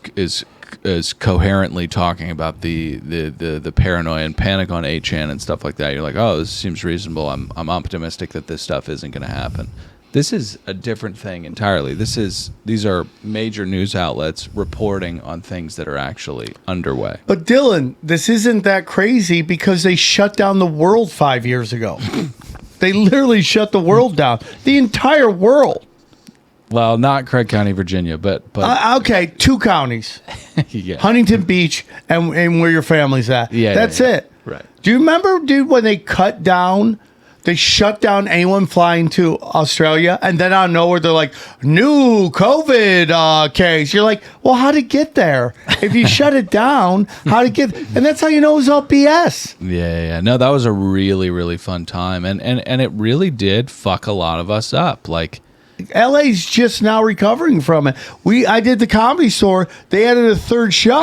is coherently talking about the paranoia and panic on 8chan and stuff like that, you're like, oh, this seems reasonable. I'm optimistic that this stuff isn't going to happen. This is a different thing entirely. These are major news outlets reporting on things that are actually underway. But Dylan, this isn't that crazy because they shut down the world 5 years ago. They literally shut the world down. The entire world. Well, not Craig County, Virginia, but okay, 2 counties. Yeah. Huntington Beach and where your family's at. Yeah, that's yeah. it. Right. Do you remember, dude, when they shut down anyone flying to Australia, and then out of nowhere they're like, new COVID case. You're like, well, how'd it get there? If you shut it down, how'd it get? And that's how you know it was all BS. Yeah. No, that was a really, really fun time, and it really did fuck a lot of us up. Like, LA's just now recovering from it. I did the Comedy Store. They added a 3rd show.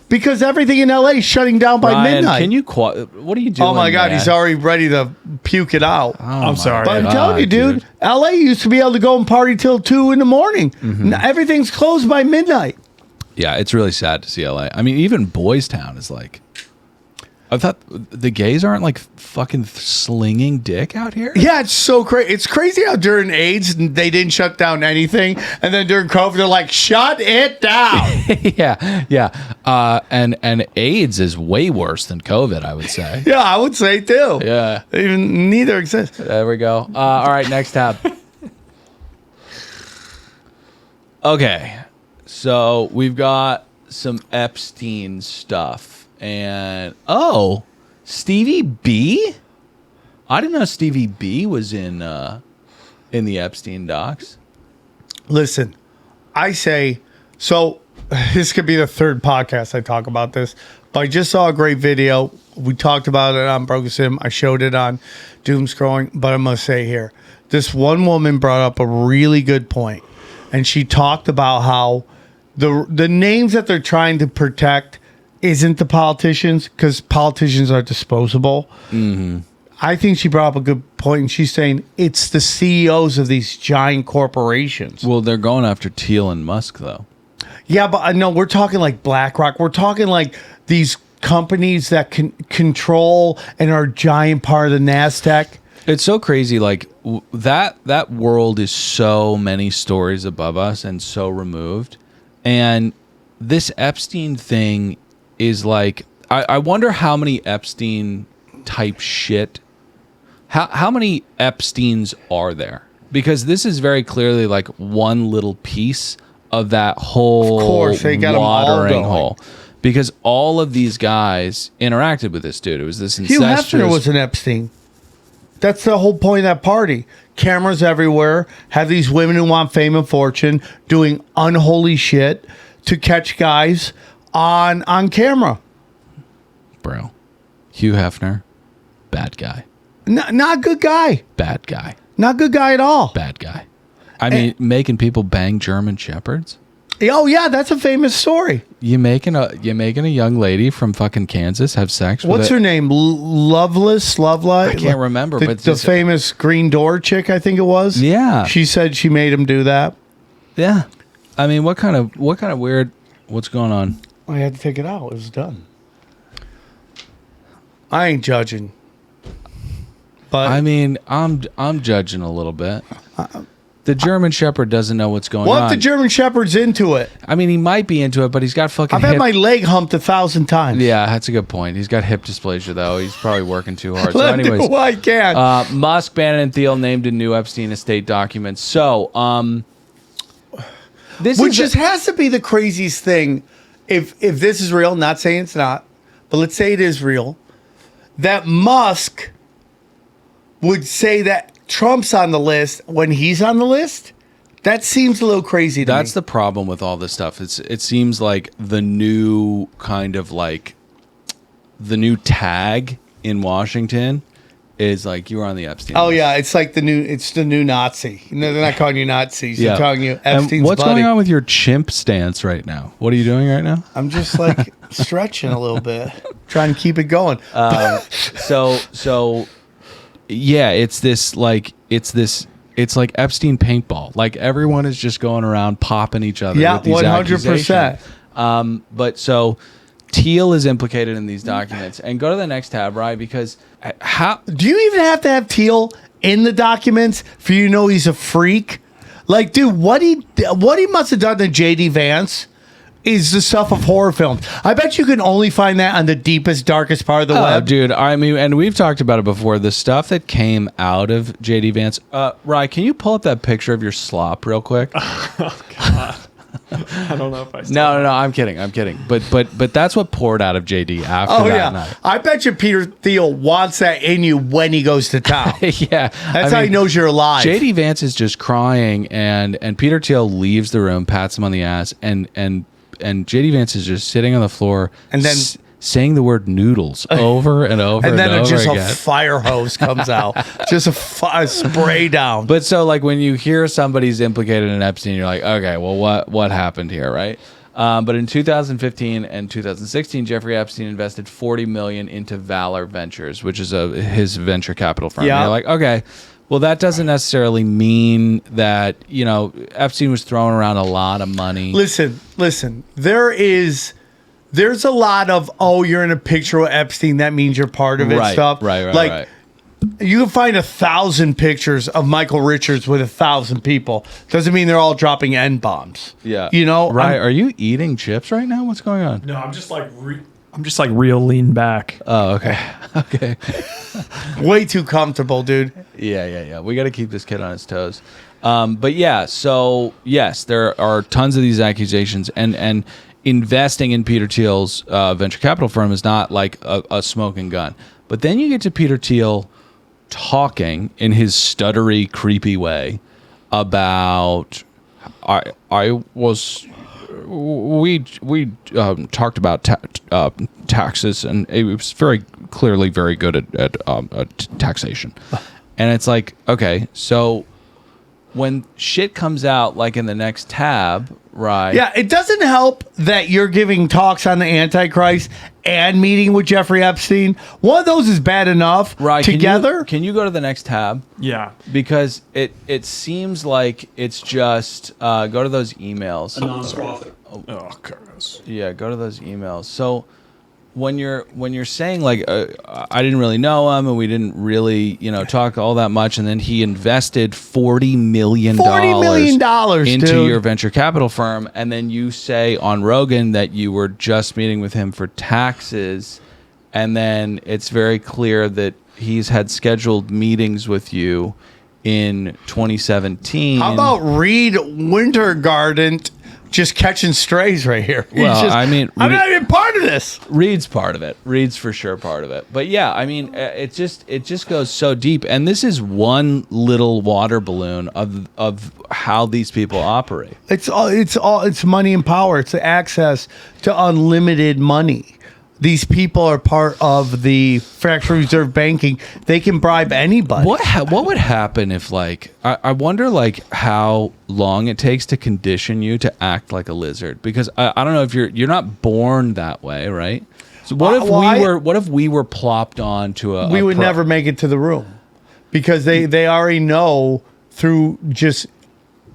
Because everything in LA is shutting down by Ryan, midnight. Can you what are you doing? Oh my God, man? he's already ready to puke it out. I'm sorry. But I'm telling you, dude, LA used to be able to go and party till 2 in the morning. Mm-hmm. Now, everything's closed by midnight. Yeah, it's really sad to see LA. I mean, even Boys Town is like, I thought the gays aren't like fucking slinging dick out here. Yeah, it's so crazy. It's crazy how during AIDS they didn't shut down anything, and then during COVID they're like, shut it down. Yeah. And AIDS is way worse than COVID, I would say. Yeah, I would say too. Yeah. Even neither exists. There we go. All right, next tab. Okay, so we've got some Epstein stuff. And Stevie B? I didn't know Stevie B was in the Epstein docs. Listen, I say, so this could be the third podcast I talk about this, but I just saw a great video. We talked about it on Broken Sim. I showed it on Doom Scrolling, but I must say here, this one woman brought up a really good point, and she talked about how the names that they're trying to protect isn't the politicians, because politicians are disposable. Mm-hmm. I think she brought up a good point, and she's saying it's the CEOs of these giant corporations. Well, they're going after Thiel and Musk, though. Yeah, but I know we're talking like BlackRock. We're talking like these companies that can control and are a giant part of the NASDAQ. It's so crazy. Like that world is so many stories above us and so removed. And this Epstein thing is like, I wonder how many Epstein type shit. How many Epsteins are there? Because this is very clearly like one little piece of that whole of course, they got watering hole. Because all of these guys interacted with this dude. It was this incestuous... Hugh Hefner was an Epstein. That's the whole point of that party. Cameras everywhere. Have these women who want fame and fortune doing unholy shit to catch guys on camera. Bro. Hugh Hefner, bad guy. Not a good guy. Bad guy. Not a good guy at all. Bad guy. I mean, making people bang German shepherds. Oh yeah, that's a famous story. You making a young lady from fucking Kansas have sex with What's her name? Lovelace? I can't remember, but the famous Green Door chick, I think it was. Yeah. She said she made him do that. Yeah. I mean, what kind of weird, what's going on? I had to take it out. It was done. I ain't judging. But I mean, I'm judging a little bit. The German Shepherd doesn't know what's going on. What if the German Shepherd's into it? I mean, he might be into it, but he's got fucking I've had my leg humped 1,000 times. Yeah, that's a good point. He's got hip dysplasia, though. He's probably working too hard. Let him do what I can. Musk, Bannon, and Thiel named in new Epstein estate documents. So, Which has to be the craziest thing. If this is real, not saying it's not, but let's say it is real, that Musk would say that Trump's on the list when he's on the list. That seems a little crazy to me. That's the problem with all this stuff. It seems like the new kind of like the new tag in Washington is like you were on the Epstein list. Yeah, it's like the new Nazi. No, they're not calling you Nazis. They're calling you Epstein's and what's buddy. going on with your chimp stance right now? What are you doing right now? I'm just like stretching a little bit, trying to keep it going. So yeah, it's like Epstein paintball. Like everyone is just going around popping each other. Yeah, with these 100%. But so Thiel is implicated in these documents. And go to the next tab, right? Because how do you even have to have Thiel in the documents for you to know he's a freak? Like, dude, what he must have done to JD Vance is the stuff of horror films. I bet you can only find that on the deepest, darkest part of the web. Dude, I mean, and we've talked about it before. The stuff that came out of JD Vance. Rye, can you pull up that picture of your slop real quick? Oh, God. I don't know if I. No, I'm kidding. But that's what poured out of JD after that night. I bet you Peter Thiel wants that in you when he goes to town. Yeah, that's how he knows you're alive. JD Vance is just crying, and Peter Thiel leaves the room, pats him on the ass, and JD Vance is just sitting on the floor and then saying the word noodles over and over and then over just again. A fire hose comes out, just a spray down. But so like when you hear somebody's implicated in Epstein, you're like, okay, well what happened here, right? But in 2015 and 2016, Jeffrey Epstein invested $40 million into Valor Ventures, which is his venture capital firm. Yeah. And you're like, okay. Well, that doesn't necessarily mean that, Epstein was throwing around a lot of money. Listen. There's a lot of, you're in a picture with Epstein, that means you're part of it stuff. Right. You can find 1,000 pictures of Michael Richards with 1,000 people. Doesn't mean they're all dropping N-bombs. Yeah. Right. Are you eating chips right now? What's going on? No, I'm just like real lean back. Oh, okay. Okay. Way too comfortable, dude. Yeah. We got to keep this kid on his toes. But yeah, so yes, there are tons of these accusations, and investing in Peter Thiel's venture capital firm is not like a smoking gun. But then you get to Peter Thiel talking in his stuttery, creepy way about I was we talked about taxes, and it was very clearly very good at taxation. And it's like, okay, so when shit comes out, like in the next tab, right? Yeah, it doesn't help that you're giving talks on the Antichrist and meeting with Jeffrey Epstein. One of those is bad enough. Right. Together. Can you go to the next tab? Yeah. Because it seems like it's just go to those emails. A non-profit. Oh, gosh. Yeah, go to those emails. So when you're saying like I didn't really know him and we didn't really talk all that much, and then he invested $40 million into dude. your venture capital firm, and then you say on Rogan that you were just meeting with him for taxes, and then it's very clear that he's had scheduled meetings with you in 2017. How about Reed Wintergarden just catching strays right here? Well, I'm not even part of this. Reed's part of it. Reed's for sure part of it. But yeah, I mean, it just goes so deep, and this is one little water balloon of how these people operate. It's money and power. It's access to unlimited money. These people are part of the fractional reserve banking. They can bribe anybody. What would happen if, like, I wonder, like, how long it takes to condition you to act like a lizard? Because I don't know if you're not born that way, right? So what if we were plopped onto a? We would never make it to the room, because they already know through just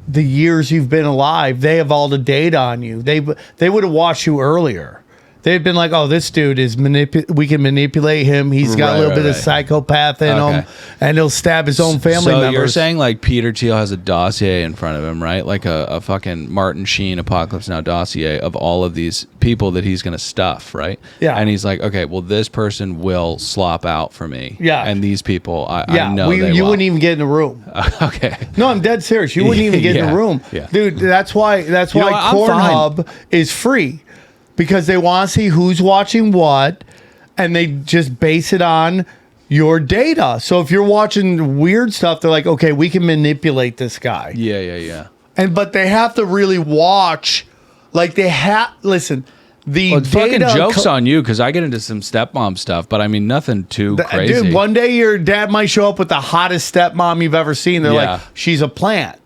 the years you've been alive. They have all the data on you. They would have watched you earlier. They've been like, oh, this dude is we can manipulate him. He's got a little bit of psychopath in him, and he'll stab his own family members. So you're saying like Peter Thiel has a dossier in front of him, right? Like a fucking Martin Sheen Apocalypse Now dossier of all of these people that he's going to stuff, right? Yeah. And he's like, okay, well, this person will slop out for me. Yeah. And these people, I know you wouldn't even get in the room. Okay. No, I'm dead serious. You wouldn't even get in the room. Yeah. Dude, that's why Pornhub is free. Because they want to see who's watching what, and they just base it on your data. So if you're watching weird stuff, they're like, okay, we can manipulate this guy. Yeah. But they have to really watch. Like listen. It's fucking jokes on you, because I get into some stepmom stuff, but I mean nothing too crazy. Dude, one day your dad might show up with the hottest stepmom you've ever seen. They're like, she's a plant.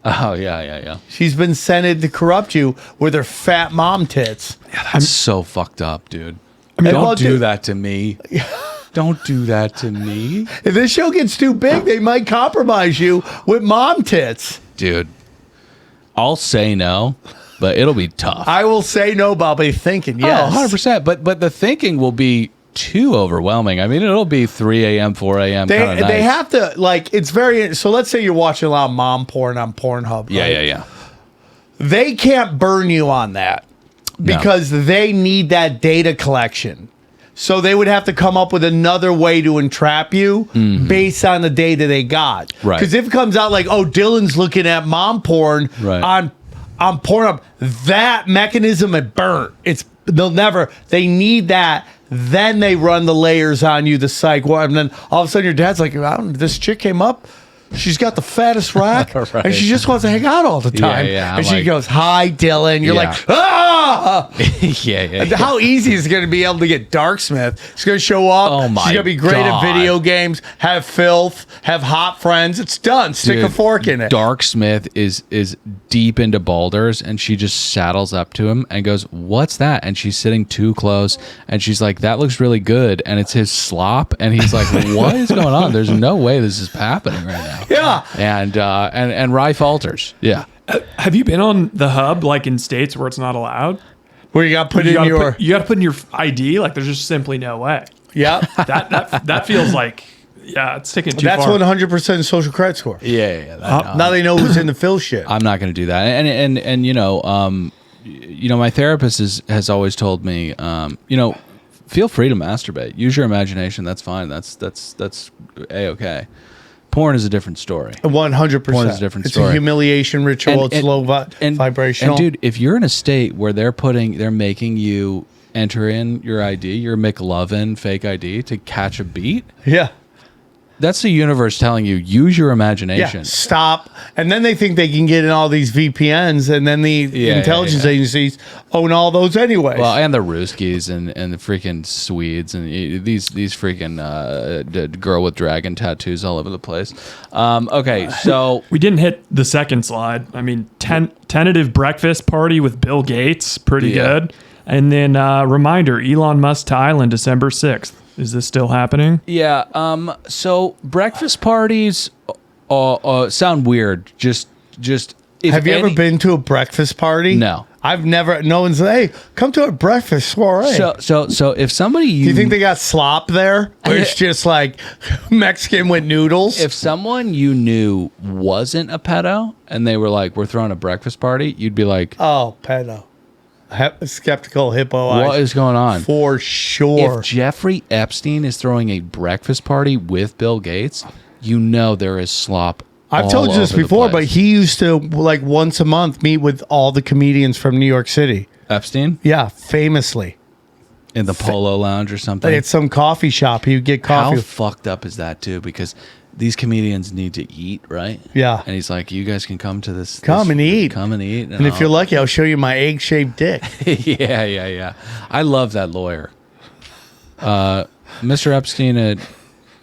Oh, yeah. She's been sent to corrupt you with her fat mom tits. Yeah, that's so fucked up, dude. Don't do that to me. Don't do that to me. If this show gets too big, they might compromise you with mom tits. Dude, I'll say no, but it'll be tough. I will say no, but I'll be thinking yes. Oh, 100%. But the thinking will be too overwhelming. I mean, it'll be 3 a.m., 4 a.m. They have to, like, it's very, so let's say you're watching a lot of mom porn on Pornhub. Right? Yeah. They can't burn you on that because they need that data collection. So they would have to come up with another way to entrap you based on the data they got. Right. Because if it comes out like, oh, Dylan's looking at mom porn on Pornhub, that mechanism is burnt. They need that. Then they run the layers on you, the psych. And then all of a sudden your dad's like, this chick came up. She's got the fattest rack. Right. And she just wants to hang out all the time. Yeah, and she goes, hi, Dylan. You're like, ah! Yeah. How easy is it going to be able to get Darksmith? She's going to show up. Oh, my She's going to be great God. at video games, have filth, have hot friends. It's done. Stick a fork in it. Darksmith is deep into boulders, and she just saddles up to him and goes, what's that? And she's sitting too close, and she's like, that looks really good. And it's his slop. And he's like, what is going on? There's no way this is happening right now. Yeah. And Rye falters. Yeah. Have you been on the hub, like in states where it's not allowed? Where you got to put you got to put in your ID? Like, there's just simply no way. Yeah. That feels like, it's taking too That's far. 100% social credit score. Yeah. Now they know who's in the fill shit. I'm not going to do that. And my therapist has always told me, feel free to masturbate. Use your imagination. That's fine. That's A-okay. Porn is a different story. 100%. Porn is a different story. It's a humiliation ritual. It's low vibrational. And dude, if you're in a state where they're making you enter in your ID, your McLovin fake ID to catch a beat. Yeah. that's the universe telling you, use your imagination. Yeah, stop. And then they think they can get in all these VPNs, and then the intelligence agencies own all those anyway. Well, and the Ruskies and the freaking Swedes and these freaking girl with dragon tattoos all over the place. Okay, so we didn't hit the second slide. I mean, tentative breakfast party with Bill Gates, pretty good. And then reminder, Elon Musk to Island, December 6th. Is this still happening? Yeah. So breakfast parties sound weird. Just. Have you ever been to a breakfast party? No. I've never. No one's hey, come to a breakfast soiree. So if somebody do you think they got slop there? Where it's just like Mexican with noodles? If someone you knew wasn't a pedo and they were like, we're throwing a breakfast party, you'd be like, oh, pedo. Skeptical hippo. What is going on? For sure. If Jeffrey Epstein is throwing a breakfast party with Bill Gates, you know there is slop. I've told you this before, but he used to like once a month meet with all the comedians from New York City. Epstein? Yeah, famously. In the Polo Lounge or something? At some coffee shop. He would get coffee. How fucked up is that, too? Because these comedians need to eat, right? Yeah. And he's like, you guys can come to this. Come and eat. Come and eat. And if you're lucky, I'll show you my egg-shaped dick. Yeah. I love that lawyer. Mr. Epstein,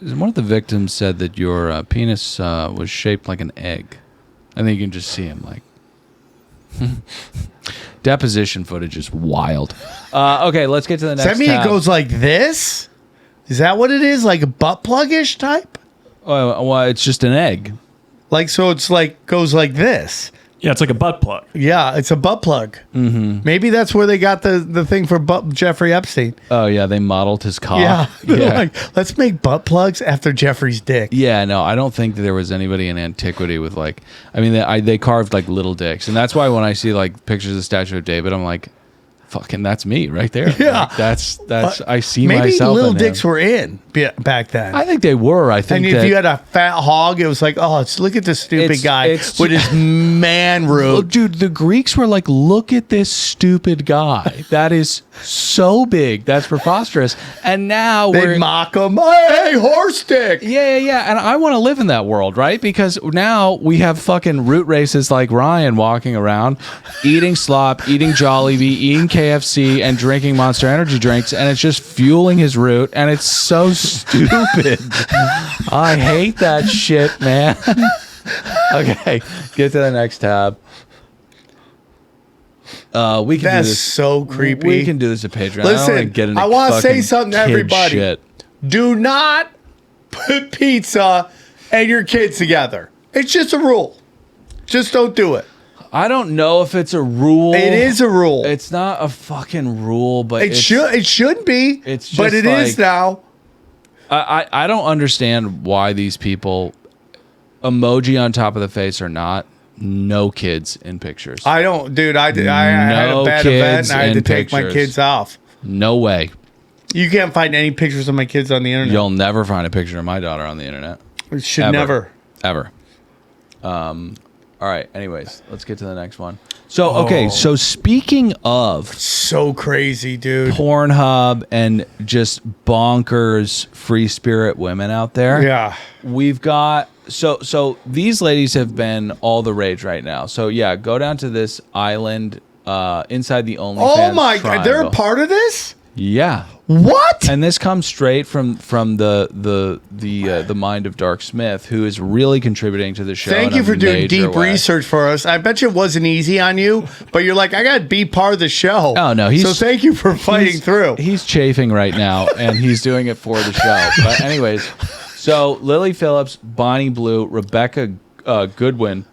one of the victims said that your penis was shaped like an egg. And then you can just see him like... Deposition footage is wild. Okay, let's get to the next Does that mean tab. it goes like this? Is that what it is? Like a butt plug-ish type? Well, it's just an egg. Like, so it's like, goes like this. Yeah, it's like a butt plug. Yeah, it's a butt plug. Mm-hmm. Maybe that's where they got the thing for Jeffrey Epstein. Oh, yeah, they modeled his cock. Yeah. Like, let's make butt plugs after Jeffrey's dick. Yeah, no, I don't think that there was anybody in antiquity with like, I mean, they carved like little dicks. And that's why when I see like pictures of the Statue of David, I'm like, fucking that's me right there. Yeah. Like, that's I see maybe myself little in dicks him. were in back then. I think they were. I think and if you had a fat hog, it was like, oh, look at this stupid guy with his man robe. Look, dude, the Greeks were like, look at this stupid guy. That is so big. That's preposterous. And now they mock him. Hey, horse dick. Yeah. And I want to live in that world, right? Because now we have fucking root racists like Ryan walking around, eating slop, eating Jollibee, eating KFC, and drinking Monster Energy drinks, and it's just fueling his root, and it's so stupid. I hate that shit, man. Okay, get to the next tab. We can That's do this. so creepy. We can do this at Patreon. Listen, I want to say something to everybody. Shit. Do not put pizza and your kids together. It's just a rule. Just don't do it. I don't know if it's a rule. It is a rule. It's not a fucking rule, but it should be. It's just but it like, is now. I don't understand why these people, emoji on top of the face or not, no kids in pictures. I don't, dude. I had a bad event and I had to take my kids off. No way. You can't find any pictures of my kids on the internet. You'll never find a picture of my daughter on the internet. It should never. Ever. All right. Anyways, let's get to the next one. So, okay. So speaking of so crazy, dude, Pornhub and just bonkers free spirit women out there. Yeah. We've got, so these ladies have been all the rage right now. So yeah, go down to this island, inside the OnlyFans. Oh my God. They're a part of this? Yeah. What? And this comes straight from the mind of Dark Smith, who is really contributing to the show. Thank you for doing deep research for us. I bet you it wasn't easy on you, but you're like, I got to be part of the show. Oh no, so thank you for fighting through. He's chafing right now, and he's doing it for the show. But anyways, so Lily Phillips, Bonnie Blue, Rebecca Goodwin.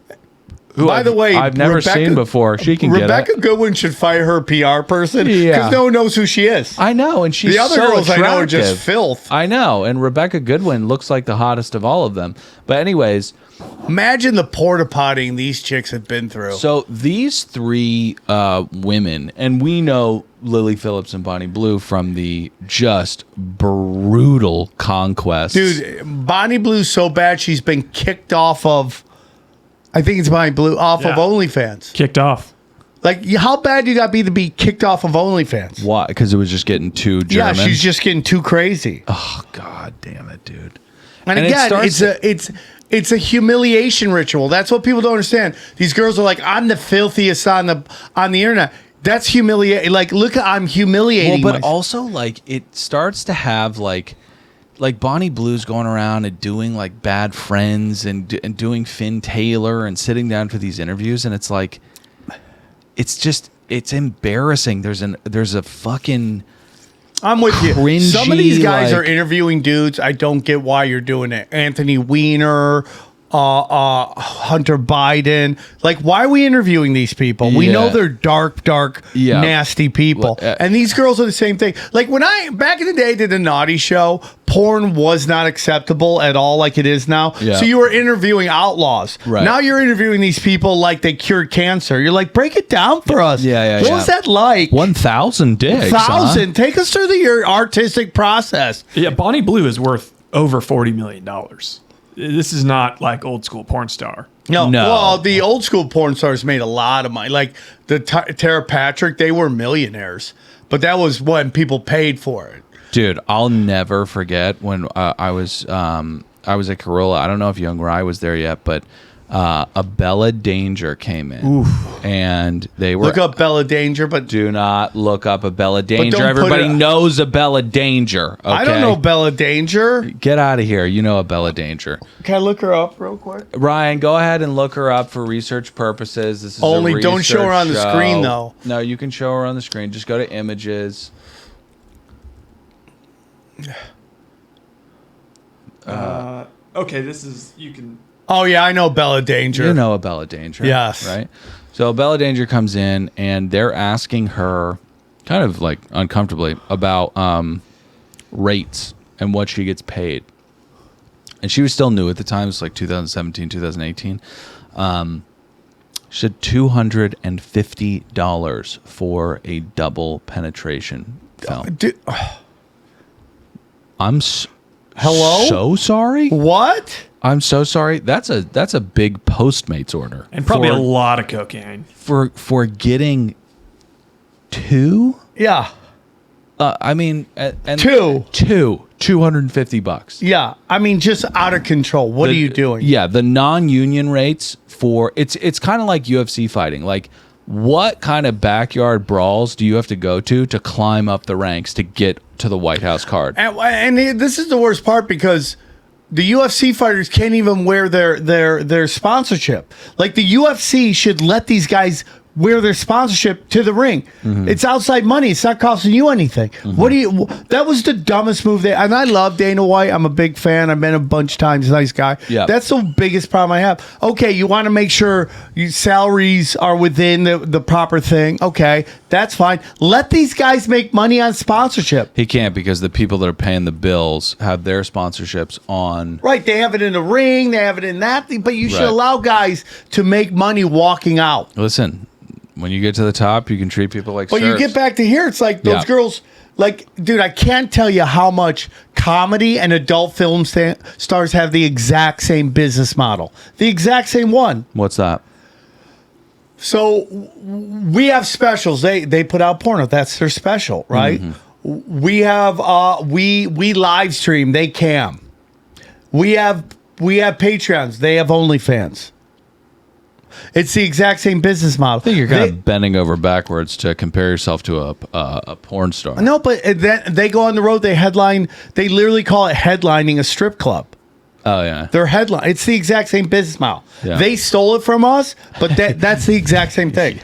Who By the way, I've never seen before. She can get it. Rebecca Goodwin should fire her PR person because no one knows who she is. I know, and she's the other so girls attractive. I know are just filth. I know, and Rebecca Goodwin looks like the hottest of all of them. But anyways, imagine the porta potting these chicks have been through. So these three women, and we know Lily Phillips and Bonnie Blue from the just brutal conquest. Dude, Bonnie Blue's so bad she's been kicked off of. I think it's Bonnie Blue off of OnlyFans. Kicked off. Like, how bad you got to be kicked off of OnlyFans? Why? Because it was just getting too German. Yeah, she's just getting too crazy. Oh God damn it, dude. And again, it's a humiliation ritual. That's what people don't understand. These girls are like, I'm the filthiest on the internet. That's humiliating. Like, look, I'm humiliating. Well, but also like it starts to have like Bonnie Blue's going around and doing like Bad Friends and doing Finn Taylor and sitting down for these interviews, and it's like, it's embarrassing. There's a fucking. I'm with you. Cringy, some of these guys like, are interviewing dudes. I don't get why you're doing it. Anthony Weiner, Hunter Biden. Like, why are we interviewing these people? We know they're dark, nasty people. And these girls are the same thing. Like, when I, back in the day, did a naughty show, porn was not acceptable at all like it is now. Yeah. So you were interviewing outlaws. Right. Now you're interviewing these people like they cured cancer. You're like, break it down for us. What was that like? 1,000 dicks. 1,000. Huh? Take us through your artistic process. Yeah, Bonnie Blue is worth over $40 million. This is not like old school porn star. No. Well, the old school porn stars made a lot of money. Like the Tara Patrick, they were millionaires, but that was when people paid for it. Dude, I'll never forget when I was at Corolla. I don't know if Young Rye was there yet, but a Bella Danger came in. And they were... Look up Bella Danger, but... Do not look up a Bella Danger. Everybody knows a Bella Danger, okay? I don't know Bella Danger. Get out of here. You know a Bella Danger. Can I look her up real quick? Ryan, go ahead and look her up for research purposes. This is only don't show her on the screen, though. No, you can show her on the screen. Just go to images. Okay, this is... You can... Oh, yeah, I know Bella Danger. You know a Bella Danger. Yes. Right? So Bella Danger comes in, and they're asking her, kind of like uncomfortably, about rates and what she gets paid. And she was still new at the time. It was like 2017, 2018. She said $250 for a double penetration film. I'm Hello? So sorry? What? I'm so sorry. That's a big Postmates order. And probably a lot of cocaine. For getting two? Yeah. I mean, and two. $250. Yeah. I mean, just out of control. What are you doing? Yeah, the non-union rates for it's kind of like UFC fighting. Like, what kind of backyard brawls do you have to go to climb up the ranks to get to the White House card? And this is the worst part, because the UFC fighters can't even wear their sponsorship. Like, the UFC should let these guys wear their sponsorship to the ring. Mm-hmm. It's outside money. It's not costing you anything. Mm-hmm. That was the dumbest move there. And I love Dana White. I'm a big fan. I've met him a bunch of times. Nice guy. Yeah. That's the biggest problem I have. Okay, you want to make sure your salaries are within the proper thing. Okay, that's fine. Let these guys make money on sponsorship. He can't, because the people that are paying the bills have their sponsorships on. Right, they have it in the ring. They have it in that thing. But you should allow guys to make money walking out. Listen, when you get to the top, you can treat people like But serfs. You get back to here, it's like those girls, like, dude, I can't tell you how much comedy and adult film stars have the exact same business model. The exact same one. What's that? So we have specials. They put out porno. That's their special, right? Mm-hmm. We have we live stream. They cam. We have Patreons. They have OnlyFans. It's the exact same business model. I think you're kind of bending over backwards to compare yourself to a porn star. No, but then they go on the road. They headline. They literally call it headlining a strip club. Oh yeah, they're headline. It's the exact same business model. Yeah. They stole it from us, but that's the exact same thing.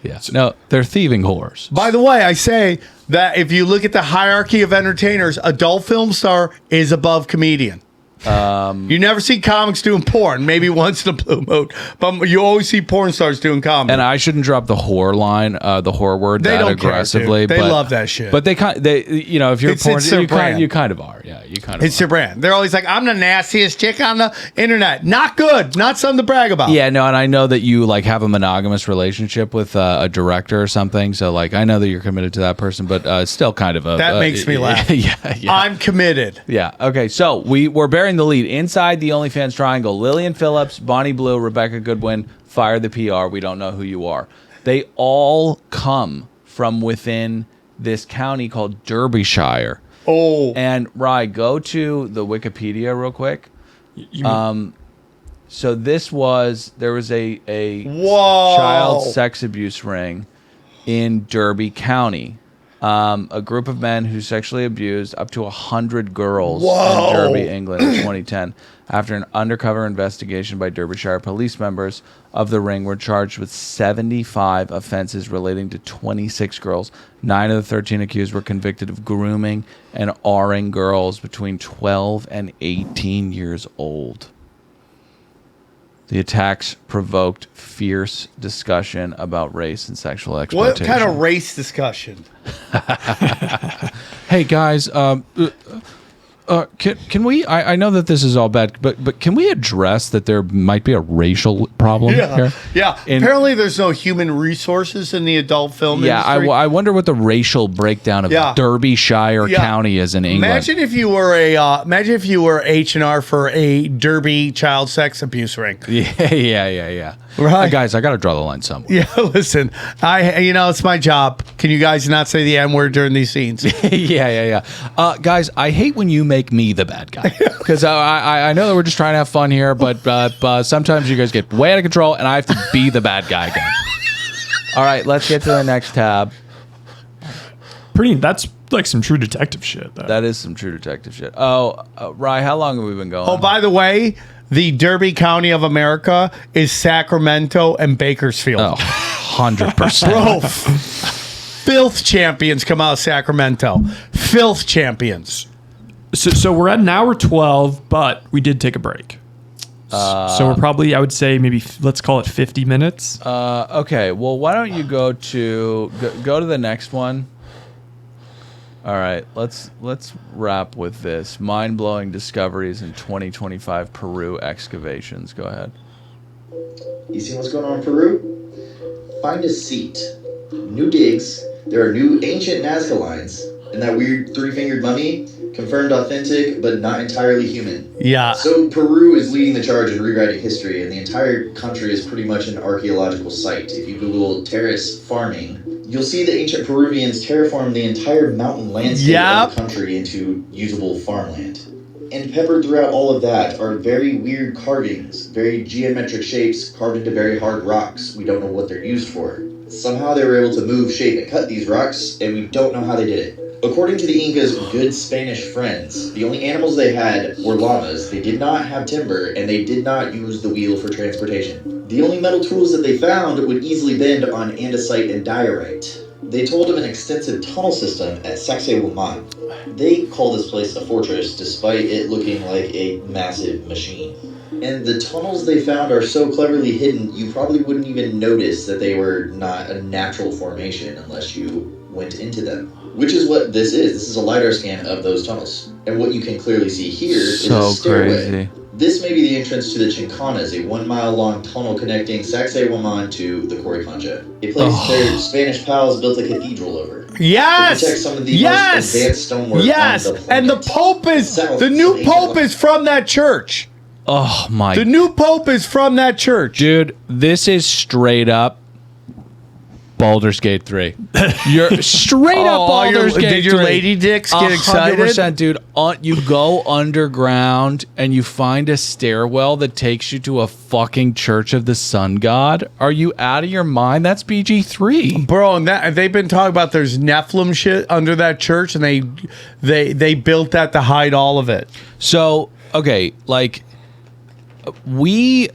Yeah. No, they're thieving whores. By the way, I say that if you look at the hierarchy of entertainers, adult film star is above comedian. You never see comics doing porn, maybe once in a blue moon, but you always see porn stars doing comedy. And I shouldn't drop the whore line, the whore word they that don't aggressively. Care, they love that shit. But you know, if you're porn, you kind of are. Yeah, you kind of. It's their brand. They're always like, I'm the nastiest chick on the internet. Not good. Not something to brag about. Yeah, no, and I know that you like have a monogamous relationship with a director or something. So like, I know that you're committed to that person, but still kind of that makes me laugh. Yeah. I'm committed. Yeah. Okay. So we're bearing the lead inside the OnlyFans triangle. Lillian Phillips, Bonnie Blue, Rebecca Goodwin. Fire the PR. We don't know who you are. They all come from within this county called Derbyshire. Oh. And Rye, go to the Wikipedia real quick. So there was a child sex abuse ring in Derby County. A group of men who sexually abused up to 100 girls in Derby, England in 2010. After an undercover investigation by Derbyshire police, members of the ring were charged with 75 offenses relating to 26 girls. 9 of the 13 accused were convicted of grooming and R-ing girls between 12 and 18 years old. The attacks provoked fierce discussion about race and sexual exploitation. What kind of race discussion? Hey guys, can we? I know that this is all bad, but can we address that there might be a racial problem here? Yeah. Apparently, there's no human resources in the adult film industry. I wonder what the racial breakdown of Derbyshire County is in England. Imagine if you were H&R for a Derby child sex abuse ring. Yeah. Right. Guys, I got to draw the line somewhere. Yeah, listen, it's my job. Can you guys not say the N-word during these scenes? Yeah. Guys, I hate when you make me the bad guy. Because I know that we're just trying to have fun here, but sometimes you guys get way out of control, and I have to be the bad guy again. All right, let's get to the next tab. That's like some True Detective shit. That is some True Detective shit. Oh, Rye, how long have we been going? Oh, by the way, the Derby County of America is Sacramento and Bakersfield. Oh, 100%. Bro, filth champions come out of Sacramento. Filth champions. So we're at an hour 12, but we did take a break. So we're probably, I would say, maybe let's call it 50 minutes. Okay, well, why don't you go to the next one? All right, let's wrap with this. Mind-blowing discoveries in 2025 Peru excavations. Go ahead. You see what's going on in Peru? Find a seat. New digs. There are new ancient Nazca lines. And that weird three-fingered mummy, confirmed authentic, but not entirely human. Yeah. So Peru is leading the charge in rewriting history, and the entire country is pretty much an archaeological site. If you Google terrace farming, you'll see the ancient Peruvians terraformed the entire mountain landscape of the country into usable farmland. And peppered throughout all of that are very weird carvings, very geometric shapes carved into very hard rocks. We don't know what they're used for. Somehow they were able to move, shape, and cut these rocks, and we don't know how they did it. According to the Incas' good Spanish friends, the only animals they had were llamas. They did not have timber, and they did not use the wheel for transportation. The only metal tools that they found would easily bend on andesite and diorite. They told of an extensive tunnel system at Sacsayhuaman. They call this place a fortress, despite it looking like a massive machine. And the tunnels they found are so cleverly hidden, you probably wouldn't even notice that they were not a natural formation unless you went into them. Which is what this is. This is a LiDAR scan of those tunnels. And what you can clearly see here is a stairway. Crazy. This may be the entrance to the Chincanas, a 1 mile long tunnel connecting Sacsayhuaman to the Coricancha. A place their Spanish pals built a cathedral over. Yes! To protect some of the most advanced stonework on the planet. And the Pope the new Pope is from that church. Oh my. The new Pope is from that church. Dude, this is straight up Baldur's Gate 3. You're straight up Baldur's Gate 3. Did your lady dicks get excited? 100%, dude. You go underground and you find a stairwell that takes you to a fucking Church of the Sun God. Are you out of your mind? That's BG3. Bro, and they've been talking about there's Nephilim shit under that church, and they built that to hide all of it. So, okay, like, we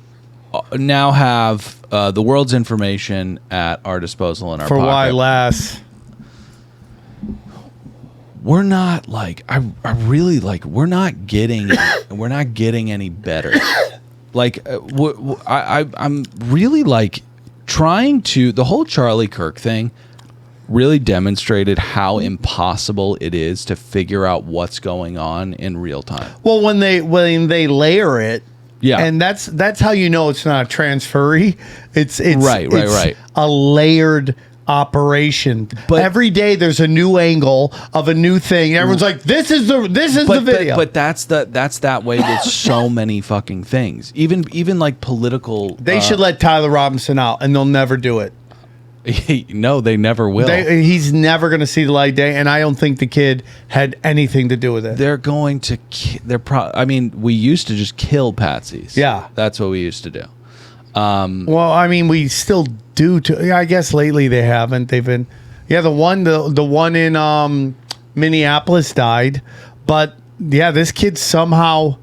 now have the world's information at our disposal in our pocket. For why less? We're not like I really like we're not getting any better. Like I'm really like trying to the whole Charlie Kirk thing really demonstrated how impossible it is to figure out what's going on in real time. Well, when they layer it. Yeah, and that's how you know it's not a transferee. It's right. A layered operation. But every day there's a new angle of a new thing. Everyone's like, "This is the video." But that's that way with so many fucking things. Even like political. They should let Tyler Robinson out, and they'll never do it. No, they never will. He's never going to see the light of day, and I don't think the kid had anything to do with it. They're going to. I mean, we used to just kill patsies. Yeah, that's what we used to do. Well, I mean, we still do. I guess lately they haven't. They've been. Yeah, the one in Minneapolis died, but yeah, this kid somehow.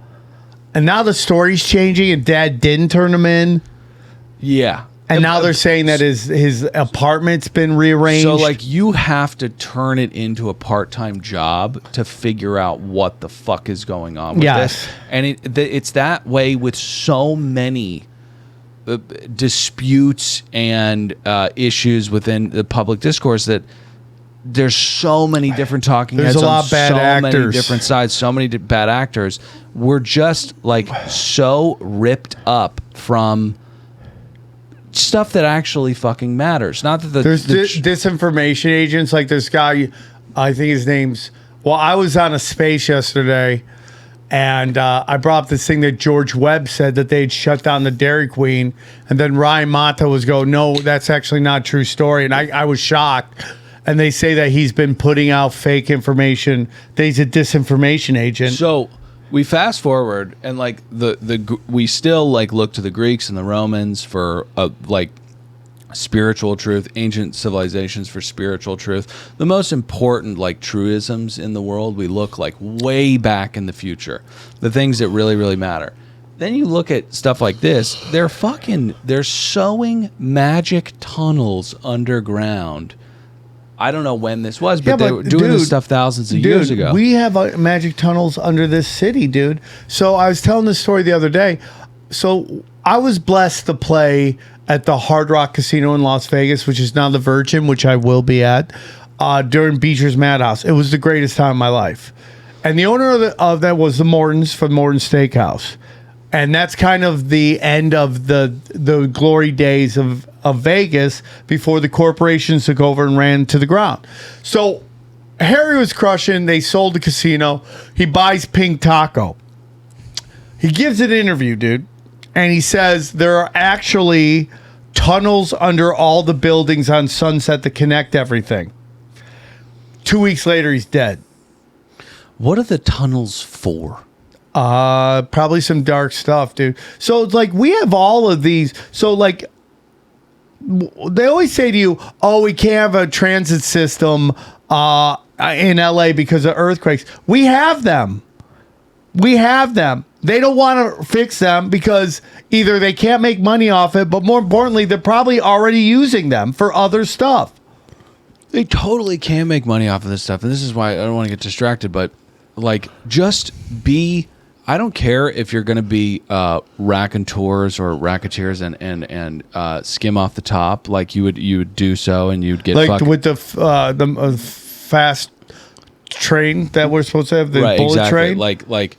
And now the story's changing, and Dad didn't turn him in. Yeah. And now they're saying that his apartment's been rearranged. So, like, you have to turn it into a part-time job to figure out what the fuck is going on with this. And it's that way with so many disputes and issues within the public discourse that there's so many different talking heads. There's a lot of bad actors. So many different sides, so many bad actors. We're just, like, so ripped up from stuff that actually fucking matters. Not that there's disinformation agents like this guy. I think his name's. Well, I was on a space yesterday, and I brought up this thing that George Webb said that they'd shut down the Dairy Queen, and then Ryan Mata was going, "No, that's actually not a true story," and I was shocked. And they say that he's been putting out fake information. That he's a disinformation agent. So we fast forward, and like we still like look to the Greeks and the Romans for like spiritual truth, ancient civilizations for spiritual truth. The most important like truisms in the world, we look like way back in the future, the things that really, really matter. Then you look at stuff like this, they're sowing magic tunnels underground. I don't know when this was, but they were doing this stuff thousands of years ago. We have magic tunnels under this city, dude. So I was telling this story the other day. So I was blessed to play at the Hard Rock Casino in Las Vegas, which is now the Virgin, which I will be at, during Beecher's Madhouse. It was the greatest time of my life. And the owner of that was the Mortons from Morton Steakhouse. And that's kind of the end of the glory days of Vegas before the corporations took over and ran to the ground. So Harry was crushing. They sold the casino. He buys Pink Taco. He gives an interview, dude. And he says there are actually tunnels under all the buildings on Sunset that connect everything. 2 weeks later, he's dead. What are the tunnels for? Probably some dark stuff, dude. So it's like we have all of these. So like they always say to you, "Oh, we can't have a transit system in LA because of earthquakes." We have them. We have them. They don't want to fix them because either they can't make money off it, but more importantly, they're probably already using them for other stuff. They totally can make money off of this stuff, and this is why I don't want to get distracted. But like, just be. I don't care if you're going to be raconteurs or racketeers and skim off the top, like you would do so, and you'd get like with the fast train that we're supposed to have, the bullet train. Like,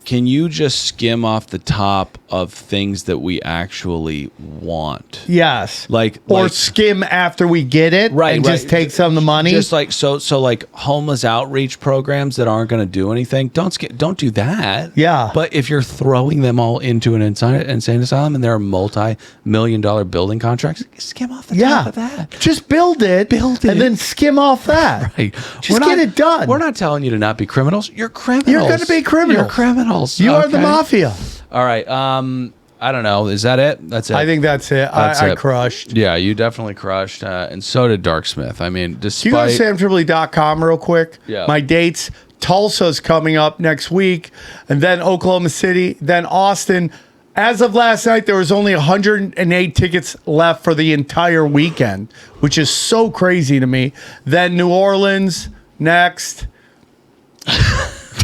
can you just skim off the top of things that we actually want? Yes. Or skim after we get it, and just take some of the money. Just like so like homeless outreach programs that aren't going to do anything. Don't do that. Yeah. But if you're throwing them all into an insane asylum and there are multi-million-dollar building contracts, skim off the top of that. Just build it, and then skim off that. Right. Just get it done. We're not telling you to not be criminals. You're criminals. You're going to be criminals. You're criminals. You are the mafia. All right. I don't know. Is that it? That's it. I think that's it. I crushed. Yeah, you definitely crushed. And so did Dark Smith. I mean, despite... Can you go to samtripoli.com real quick? Yeah. My dates. Tulsa's coming up next week. And then Oklahoma City. Then Austin. As of last night, there was only 108 tickets left for the entire weekend, which is so crazy to me. Then New Orleans next.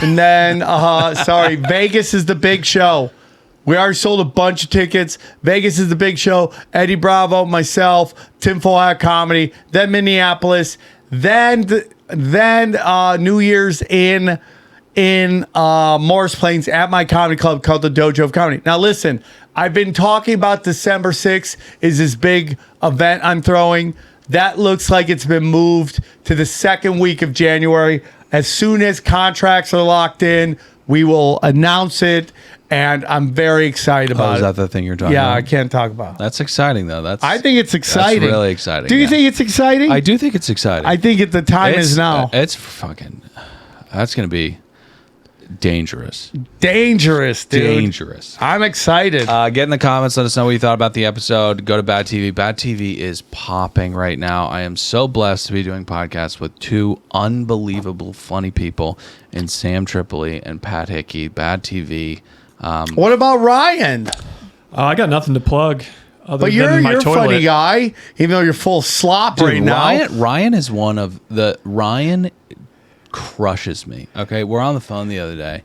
And then, Vegas is the big show. We already sold a bunch of tickets. Vegas is the big show. Eddie Bravo, myself, Tim Full Comedy. Then Minneapolis. Then New Year's in Morris Plains at my comedy club called the Dojo of Comedy. Now listen, I've been talking about December 6th is this big event I'm throwing. That looks like it's been moved to the second week of January. As soon as contracts are locked in, We will announce it, and I'm very excited about Is it. that the thing you're talking Yeah, about? I can't talk about it. That's exciting, though. I think it's exciting. That's really exciting. Do you think it's exciting? I do think it's exciting. I think the time is now. It's fucking. That's going to be dangerous. Dangerous, dude. Dangerous. I'm excited. Get in the comments. Let us know what you thought about the episode. Go to Bad TV. Bad TV is popping right now. I am so blessed to be doing podcasts with two unbelievable funny people in Sam Tripoli and Pat Hickey. Bad TV. What about Ryan? I got nothing to plug. But you're a funny guy, even though you're full of slop right now. Ryan is one of the Ryan crushes me. Okay, we're on the phone the other day,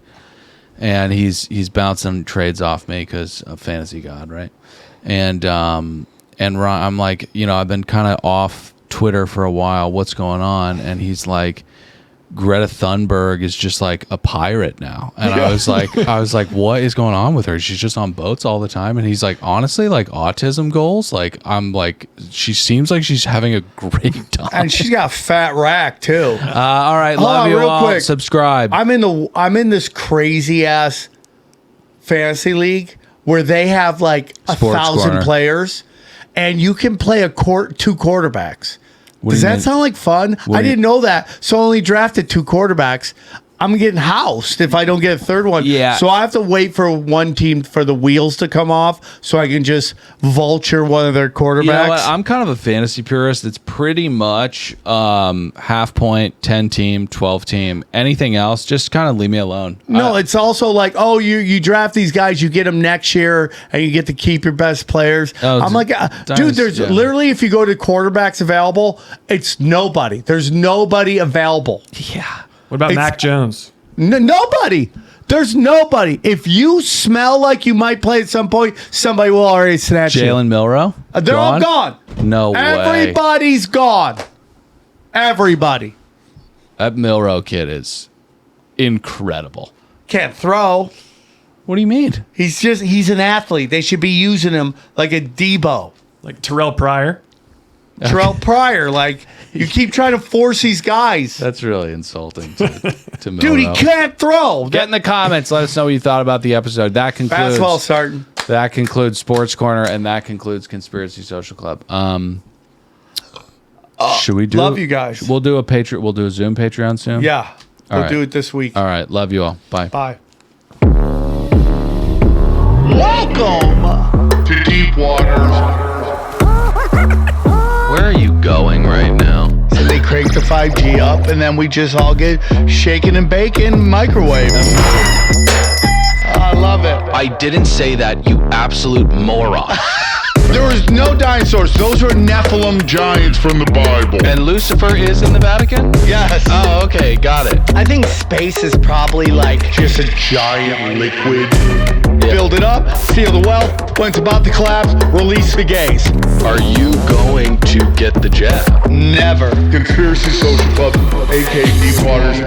and he's bouncing trades off me because of Fantasy God, right? And Ryan, I'm like, I've been kind of off Twitter for a while. What's going on? And he's like, Greta Thunberg is just like a pirate now. And I was like, what is going on with her? She's just on boats all the time. And he's like, honestly, like autism goals. Like, I'm like, she seems like she's having a great time. And she's got a fat rack too. All right. Love you all. Quick. Subscribe. I'm in this crazy ass fantasy league where they have like 1,000 players and you can play two quarterbacks. Does that sound like fun? I didn't know that. So I only drafted 2 quarterbacks. I'm getting housed if I don't get a third one. Yeah. So I have to wait for one team for the wheels to come off so I can just vulture one of their quarterbacks. You know what? I'm kind of a fantasy purist. It's pretty much half point, 10 team, 12 team. Anything else, just kind of leave me alone. No, it's also like, oh, you draft these guys, you get them next year, and you get to keep your best players. I'm like, dude, there's literally, if you go to quarterbacks available, it's nobody. There's nobody available. Yeah. What about Mac Jones? Nobody. There's nobody. If you smell like you might play at some point, somebody will already snatch you. Jalen Milroe? They're all gone. No way. Everybody's gone. Everybody. That Milroe kid is incredible. Can't throw. What do you mean? He's an athlete. They should be using him like a Debo. Like Terrell Pryor? Terrell Pryor, like you keep trying to force these guys. That's really insulting to Milroe. Dude, he can't throw. Get in the comments. Let us know what you thought about the episode. That concludes basketball starting. That concludes Sports Corner, and that concludes Conspiracy Social Club. Should we do? Love you guys. We'll do a Patreon. We'll do a Zoom Patreon soon. Yeah, we'll do it this week. All right, love you all. Bye. Bye. Welcome to Deep Waters. Where are you going right now? So they crank the 5G up, and then we just all get shaken and baking microwave. I love it. I didn't say that, you absolute moron. There was no dinosaurs. Those were Nephilim giants from the Bible. And Lucifer is in the Vatican? Yes. Oh, okay, got it. I think space is probably like Just a giant liquid. Build it up, seal the well. When it's about to collapse, release the gays. Are you going to get the jab? Never. Conspiracy Social Club, aka Deep Waters.